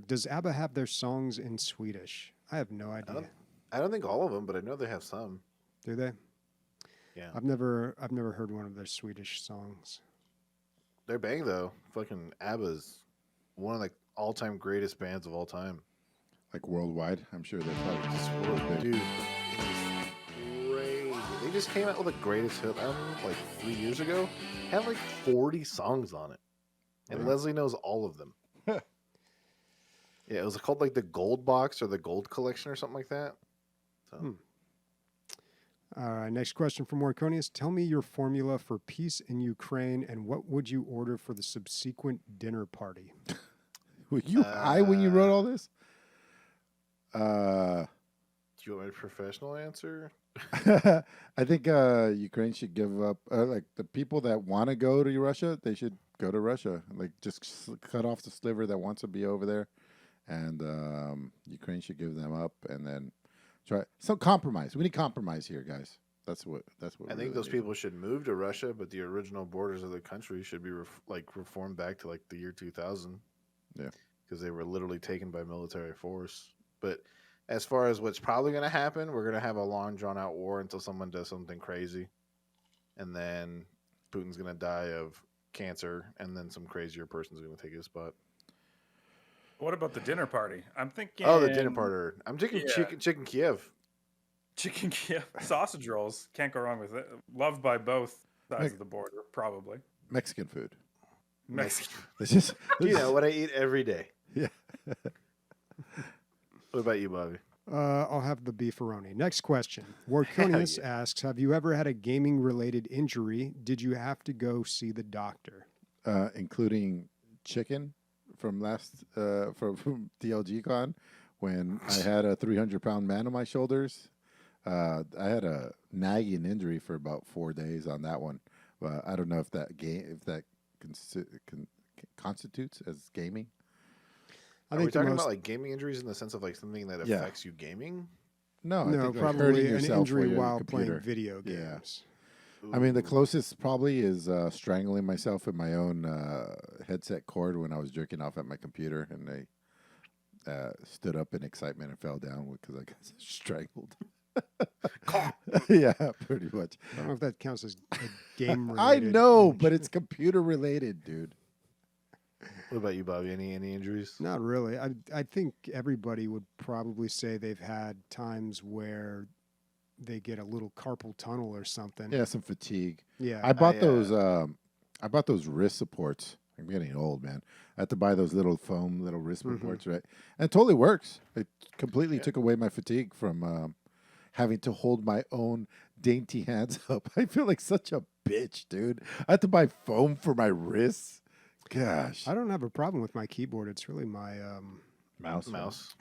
Speaker 1: Does ABBA have their songs in Swedish? I have no idea.
Speaker 2: I don't think all of them, but I know they have some.
Speaker 1: Do they?
Speaker 2: Yeah,
Speaker 1: I've never heard one of their Swedish songs.
Speaker 2: they're bang though. Fucking ABBA's one of the all-time greatest bands of all time.
Speaker 3: Like worldwide, I'm sure they're probably just really big.
Speaker 2: Dude, it's crazy. They just came out with a greatest hit album like 3 years ago. Had like 40 songs on it, and
Speaker 3: Wow.
Speaker 2: Leslie knows all of them. Yeah, it was called like the Gold Box or the Gold Collection or something like that. So,
Speaker 1: All right. Next question from Warconius. Tell me your formula for peace in Ukraine and what would you order for the subsequent dinner party?
Speaker 3: Were you high when you wrote all this?
Speaker 2: do you want my professional answer?
Speaker 3: I think Ukraine should give up. Like the people that want to go to Russia, they should go to Russia. Like just cut off the sliver that wants to be over there, and Ukraine should give them up, and then try some compromise. We need compromise here, guys. That's what.
Speaker 2: I
Speaker 3: we
Speaker 2: think
Speaker 3: really
Speaker 2: those
Speaker 3: need.
Speaker 2: people should move to Russia, but the original borders of the country should be reformed back to like the year 2000.
Speaker 3: Yeah.
Speaker 2: Because they were literally taken by military force. But as far as what's probably going to happen, we're going to have a long, drawn-out war until someone does something crazy. And then Putin's going to die of cancer, and then some crazier person's going to take his spot.
Speaker 4: What about the dinner party? I'm thinking.
Speaker 2: Oh, the dinner party. I'm thinking
Speaker 4: Yeah.
Speaker 2: chicken Kiev.
Speaker 4: Chicken Kiev sausage rolls. Can't go wrong with it. Loved by both sides
Speaker 3: Like-
Speaker 4: of the border, probably.
Speaker 3: Mexican food.
Speaker 4: Mexican.
Speaker 3: It's just
Speaker 2: You know what I eat every day.
Speaker 3: Yeah.
Speaker 2: What about you, Bobby?
Speaker 1: I'll have the beefaroni. Next question. Warconius asks, have you ever had a gaming-related injury? Did you have to go see the doctor?
Speaker 3: Including chicken from last from DLG Con when I had a 300-pound man on my shoulders. I had a nagging injury for about 4 days on that one. I don't know if that constitutes as gaming.
Speaker 1: I
Speaker 2: Are we
Speaker 1: think the
Speaker 2: talking
Speaker 1: most
Speaker 2: about like gaming injuries in the sense of like something that
Speaker 3: Yeah.
Speaker 2: affects you gaming?
Speaker 3: No, I
Speaker 1: no,
Speaker 3: think like
Speaker 1: probably
Speaker 3: hurting
Speaker 1: an
Speaker 3: yourself
Speaker 1: injury
Speaker 3: with your
Speaker 1: while
Speaker 3: computer.
Speaker 1: playing video
Speaker 3: Yeah.
Speaker 1: games.
Speaker 3: I mean, the
Speaker 2: Ooh.
Speaker 3: closest probably is strangling myself with my own headset cord when I was jerking off at my computer, and I stood up in excitement and fell down because I got strangled. Yeah, pretty much.
Speaker 1: I don't know if that counts as a game
Speaker 3: I
Speaker 1: related.
Speaker 3: know, but it's computer related, dude.
Speaker 2: What about you, Bobby? Any injuries?
Speaker 1: Not really. I think everybody would probably say they've had times where they get a little carpal tunnel or something.
Speaker 3: Yeah, some fatigue.
Speaker 1: Yeah.
Speaker 3: I bought those. I bought those wrist supports. I'm getting old, man. I had to buy those little foam, little wrist supports, right? And it totally works. It completely took away my fatigue from having to hold my own dainty hands up. I feel like such a bitch, dude. I had to buy foam for my wrists. Gosh,
Speaker 1: I don't have a problem with my keyboard. It's really my
Speaker 3: mouse.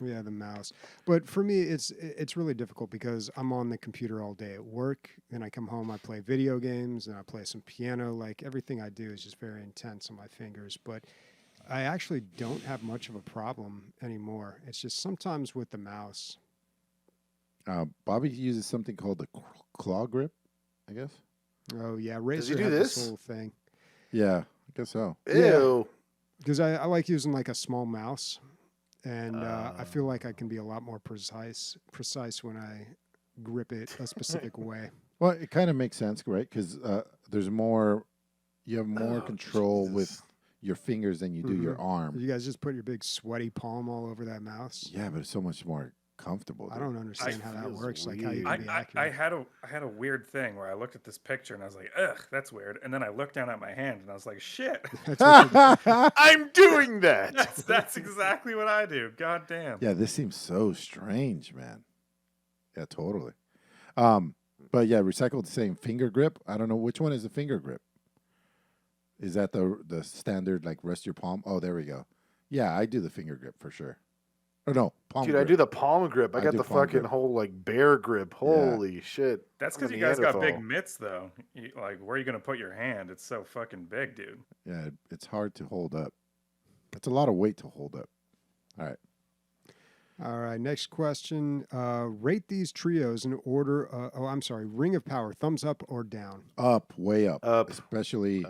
Speaker 1: yeah, the mouse. But for me, it's really difficult because I'm on the computer all day at work. Then I come home, I play video games, and I play some piano. Like everything I do is just very intense on my fingers. But I actually don't have much of a problem anymore. It's just sometimes with the mouse.
Speaker 3: Bobby uses something called the claw grip, I guess.
Speaker 1: Oh yeah,
Speaker 2: Does he
Speaker 1: Razer
Speaker 2: do
Speaker 1: had this
Speaker 2: this?
Speaker 1: whole thing
Speaker 3: Yeah, I guess so.
Speaker 2: Ew.
Speaker 1: because I like using like a small mouse, and I feel like I can be a lot more precise when I grip it a specific way.
Speaker 3: Well, it kind of makes sense, right? Because there's more, you have more
Speaker 2: Oh,
Speaker 3: control with
Speaker 2: Jesus.
Speaker 3: your fingers than you do your arm.
Speaker 1: You guys just put your big sweaty palm all over that mouse.
Speaker 3: Yeah, but it's so much more comfortable.
Speaker 1: I
Speaker 3: dude.
Speaker 1: don't understand how that
Speaker 2: feels
Speaker 1: works. Like how you
Speaker 2: weird.
Speaker 1: can be
Speaker 4: I
Speaker 1: accurate.
Speaker 4: had a weird thing where I looked at this picture and I was like, ugh, that's weird. And then I looked down at my hand and I was like, shit.
Speaker 1: That's what you-
Speaker 2: I'm doing that.
Speaker 4: That's exactly what I do. God damn.
Speaker 3: Yeah, this seems so strange, man. Yeah, totally. But yeah, recycled the same finger grip. I don't know which one is the finger grip. Is that the standard like rest your palm? Oh, there we go. Yeah, I do the finger grip for sure. Or no, palm
Speaker 2: Dude,
Speaker 3: grip.
Speaker 2: I do the palm grip. I
Speaker 3: I
Speaker 2: got
Speaker 3: do
Speaker 2: the
Speaker 3: palm
Speaker 2: fucking
Speaker 3: grip.
Speaker 2: whole like bear grip. Holy shit.
Speaker 4: That's
Speaker 2: I'm
Speaker 4: because
Speaker 2: a
Speaker 4: you guys got big
Speaker 2: Neanderthal.
Speaker 4: mitts, though. Like, where are you going to put your hand? It's so fucking big, dude.
Speaker 3: Yeah, it's hard to hold up. It's a lot of weight to hold up. All right.
Speaker 1: All right, next question. Rate these trios in order. I'm sorry. Ring of Power, thumbs up or down?
Speaker 3: Up, way up.
Speaker 2: Up.
Speaker 3: Especially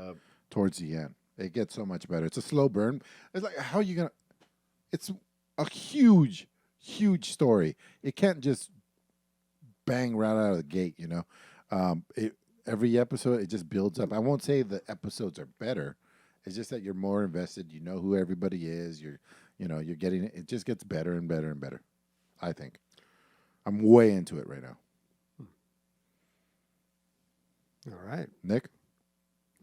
Speaker 3: towards the end. It gets so much better. It's a slow burn. It's like, how are you going to... It's a huge, huge story. It can't just bang right out of the gate, you know? Every episode, it just builds up. I won't say the episodes are better. It's just that you're more invested. You know who everybody is. You're getting it. It just gets better and better and better, I think. I'm way into it right now.
Speaker 1: All right.
Speaker 3: Nick?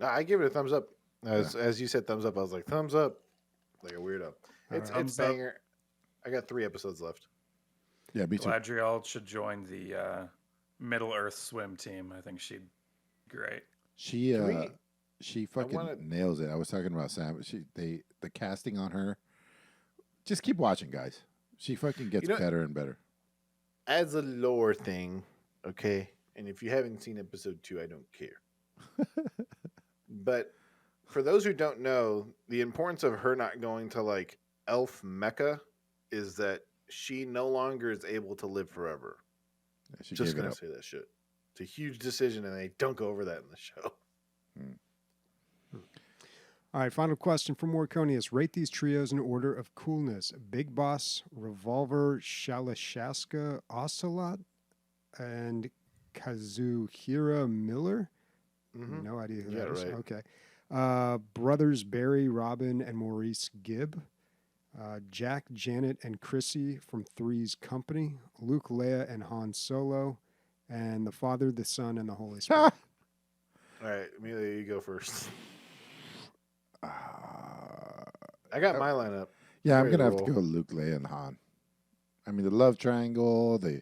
Speaker 2: I give it a thumbs up. As you said, thumbs up. I was like, thumbs up. Like a weirdo. It's
Speaker 4: Thumbs up.
Speaker 2: banger. I got 3 episodes left.
Speaker 3: Yeah, me too.
Speaker 4: Galadriel should join the Middle Earth swim team. I think she'd be great.
Speaker 3: She fucking
Speaker 2: wanna-
Speaker 3: nails it. I was talking about Sam. The casting on her. Just keep watching, guys. She fucking gets better and better.
Speaker 2: As a lore thing, okay, and if you haven't seen episode 2, I don't care. But for those who don't know, the importance of her not going to like elf Mecca is that she no longer is able to live forever.
Speaker 3: Yeah, she
Speaker 2: Just
Speaker 3: gave it
Speaker 2: gonna
Speaker 3: up.
Speaker 2: say that shit. It's a huge decision, and they don't go over that in the show.
Speaker 1: All right, final question from Morconius. Rate these trios in order of coolness. Big Boss, Revolver, Shalashaska, Ocelot, and Kazuhira Miller.
Speaker 2: Mhm.
Speaker 1: No idea who
Speaker 2: You
Speaker 1: that
Speaker 2: got
Speaker 1: is.
Speaker 2: it right.
Speaker 1: Okay. Brothers Barry, Robin, and Maurice Gibb. Jack, Janet, and Chrissy from Three's Company. Luke, Leia, and Han Solo. And the Father, the Son, and the Holy Spirit.
Speaker 2: All right, Emilio, you go first. I got my lineup.
Speaker 3: Yeah, I'm
Speaker 2: Ready
Speaker 3: gonna
Speaker 2: to
Speaker 3: have to
Speaker 2: roll.
Speaker 3: go Luke, Leia, and Han. I mean, the love triangle, the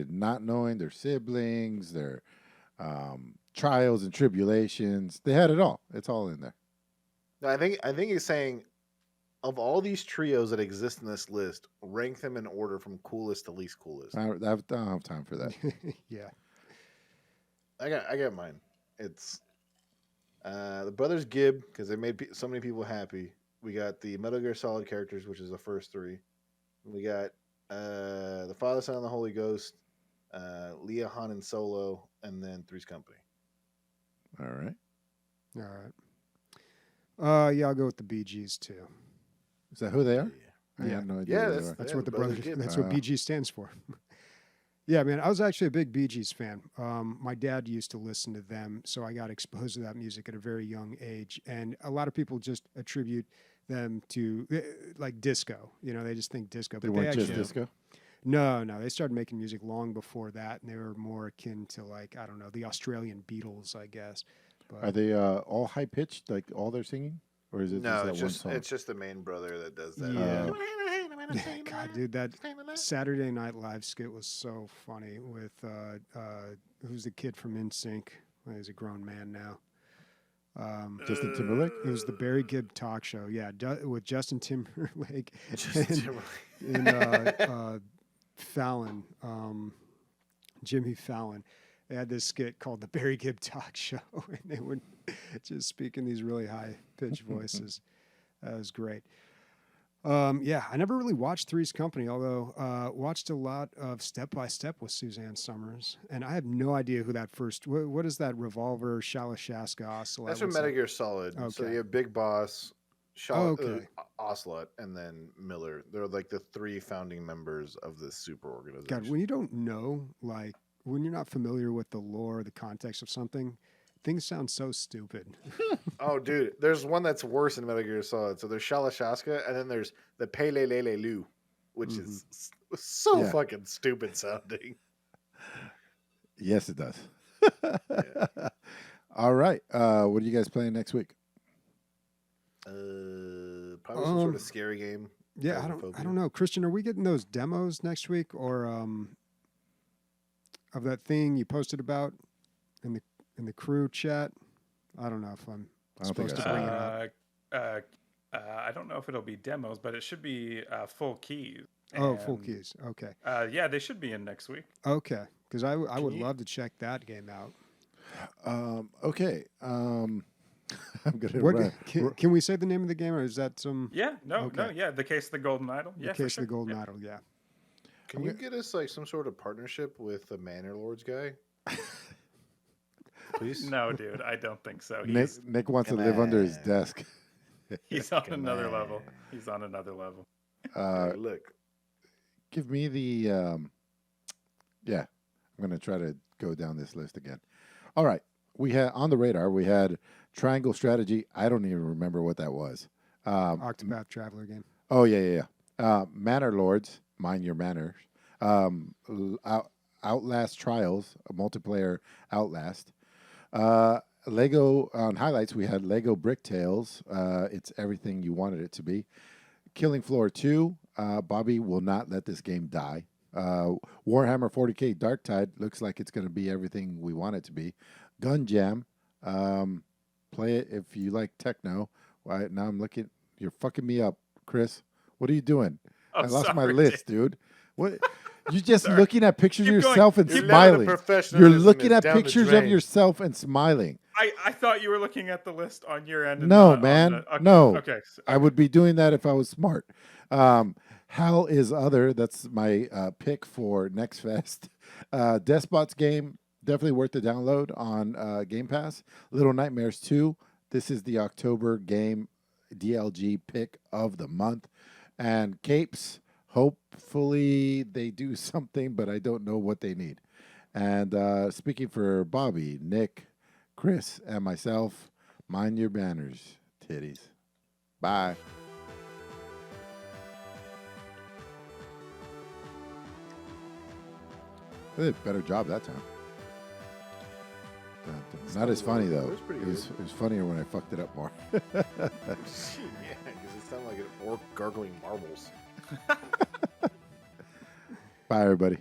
Speaker 3: not knowing their siblings, their trials and tribulations. They had it all. It's all in there.
Speaker 2: No, I think he's saying of all these trios that exist in this list, rank them in order from coolest to least coolest.
Speaker 3: I don't have time for that.
Speaker 1: Yeah.
Speaker 2: I got mine. It's the brothers Gibb because they made so many people happy. We got the Metal Gear Solid characters, which is the first three. We got the Father, Son, and the Holy Ghost, Leah, Han, and Solo, and then Three's Company.
Speaker 3: All right.
Speaker 1: All right. Yeah, I'll go with the Bee Gees too.
Speaker 3: Is that who they are? I
Speaker 1: Yeah.
Speaker 3: have no idea.
Speaker 2: Yeah,
Speaker 3: who they
Speaker 2: that's-
Speaker 3: are.
Speaker 1: That's
Speaker 2: Yeah,
Speaker 1: what
Speaker 2: the
Speaker 1: the
Speaker 2: Brothers
Speaker 1: brother.
Speaker 2: Gibb.
Speaker 1: That's what BG stands for. Yeah, man, I was actually a big Bee Gees fan. My dad used to listen to them, so I got exposed to that music at a very young age. And a lot of people just attribute them to like disco. You know, they just think disco.
Speaker 3: They
Speaker 1: but
Speaker 3: weren't just
Speaker 1: actually,
Speaker 3: disco.
Speaker 1: No, they started making music long before that, and they were more akin to like I don't know the Australian Beatles, I guess. But
Speaker 3: Are they all high pitched, like all their singing, or is it
Speaker 2: No,
Speaker 3: just that one
Speaker 2: it's just the main brother that does that.
Speaker 1: Yeah. God, dude, that Saturday Night Live skit was so funny with who's the kid from NSYNC? Well, he's a grown man now.
Speaker 3: song? Justin Timberlake.
Speaker 1: It was the Barry Gibb talk show, yeah, with Justin Timberlake
Speaker 2: Justin
Speaker 1: and, Fallon, Jimmy Fallon. They had this skit called the Barry Gibb Talk Show, and they would just speak in these really high pitched voices. That was great. Yeah, I never really watched Three's Company, although watched a lot of Step by Step with Suzanne Summers, and I have no idea who that first. What is that Revolver Shalashaska Ocelot?
Speaker 2: That's from
Speaker 1: What's
Speaker 2: Metal
Speaker 1: that?
Speaker 2: Gear Solid. So
Speaker 1: Okay.
Speaker 2: you have Big Boss,
Speaker 1: Okay.
Speaker 2: Ocelot, and then Miller. They're like the three founding members of this super organization.
Speaker 1: God, when you don't know, like when you're not familiar with the lore, the context of something, things sound so stupid.
Speaker 2: Oh, dude, there's one that's worse in Metal Gear Solid. So there's Shalashaska, and then there's the Pele Lele Lu, which is so
Speaker 3: Yeah.
Speaker 2: fucking stupid sounding.
Speaker 3: Yes, it does.
Speaker 2: Yeah.
Speaker 3: All right. What are you guys playing next week?
Speaker 2: Probably some sort of scary game.
Speaker 1: Yeah, I don't know, Christian. Are we getting those demos next week, or of that thing you posted about in the crew chat? I don't know if I'm
Speaker 3: I don't think
Speaker 1: supposed
Speaker 3: I
Speaker 1: to
Speaker 3: saw
Speaker 1: bring it up.
Speaker 4: I don't know if it'll be demos, but it should be full keys.
Speaker 1: Oh, full
Speaker 4: And,
Speaker 1: keys. Okay,
Speaker 4: yeah, they should be in next week.
Speaker 1: okay. Because I would
Speaker 2: you-
Speaker 1: love to check that game out.
Speaker 3: Okay. I'm gonna
Speaker 1: What
Speaker 3: run.
Speaker 1: can we say the name of the game, or is that some
Speaker 4: Yeah, no,
Speaker 1: Okay.
Speaker 4: yeah. The Case of the Golden Idol.
Speaker 1: the
Speaker 4: Yeah, for
Speaker 1: case
Speaker 4: sure.
Speaker 1: of the Golden
Speaker 4: Yeah.
Speaker 1: Idol? Yeah.
Speaker 2: Can you get us like some sort of partnership with the Manor Lords guy? Please.
Speaker 4: No, dude, I don't think so.
Speaker 3: Nick wants to
Speaker 2: Come
Speaker 3: live under his
Speaker 2: on.
Speaker 3: desk.
Speaker 4: He's on
Speaker 2: Come
Speaker 4: another
Speaker 2: on.
Speaker 4: level. He's on another level.
Speaker 2: Hey, look.
Speaker 3: Give me the. Yeah, I'm gonna try to go down this list again. All right, we had on the radar. We had Triangle Strategy. I don't even remember what that was.
Speaker 1: Octopath Traveler game.
Speaker 3: Oh yeah. Manor Lords, Mind Your Manners. Outlast Trials, a multiplayer Outlast. Lego on highlights. We had Lego Bricktales. It's everything you wanted it to be. Killing Floor 2. Bobby will not let this game die. Warhammer 40K Darktide looks like it's going to be everything we want it to be. Gun Jam. Play it if you like techno. Now I'm looking. You're fucking me up, Chris. What are you doing? I
Speaker 4: I'm
Speaker 3: lost my
Speaker 4: sorry,
Speaker 3: list, dude. What? You're just
Speaker 4: Sorry.
Speaker 3: looking at pictures
Speaker 4: Keep
Speaker 3: of
Speaker 4: going.
Speaker 3: yourself and
Speaker 2: Your level of
Speaker 3: smiling. You're
Speaker 2: professionalism
Speaker 3: looking
Speaker 2: is
Speaker 3: at
Speaker 2: down the
Speaker 3: pictures of
Speaker 2: drain.
Speaker 3: yourself and smiling.
Speaker 4: I thought you were looking at the list on your end. And
Speaker 3: No,
Speaker 4: not on
Speaker 3: man.
Speaker 4: the- okay,
Speaker 3: No.
Speaker 4: Okay.
Speaker 3: I would be doing that if I was smart. Hell is Other. That's my pick for Next Fest. Despot's game, definitely worth the download on Game Pass. Little Nightmares 2. This is the October game DLG pick of the month. And Capes, hopefully they do something, but I don't know what they need. And speaking for Bobby, Nick, Chris, and myself, mind your banners, titties. Bye. I did a better job that time. Not as funny though.
Speaker 2: It was pretty
Speaker 3: It was funnier when I fucked it up more.
Speaker 2: Yeah, because it sounded like an orc gargling marbles.
Speaker 3: Bye, everybody.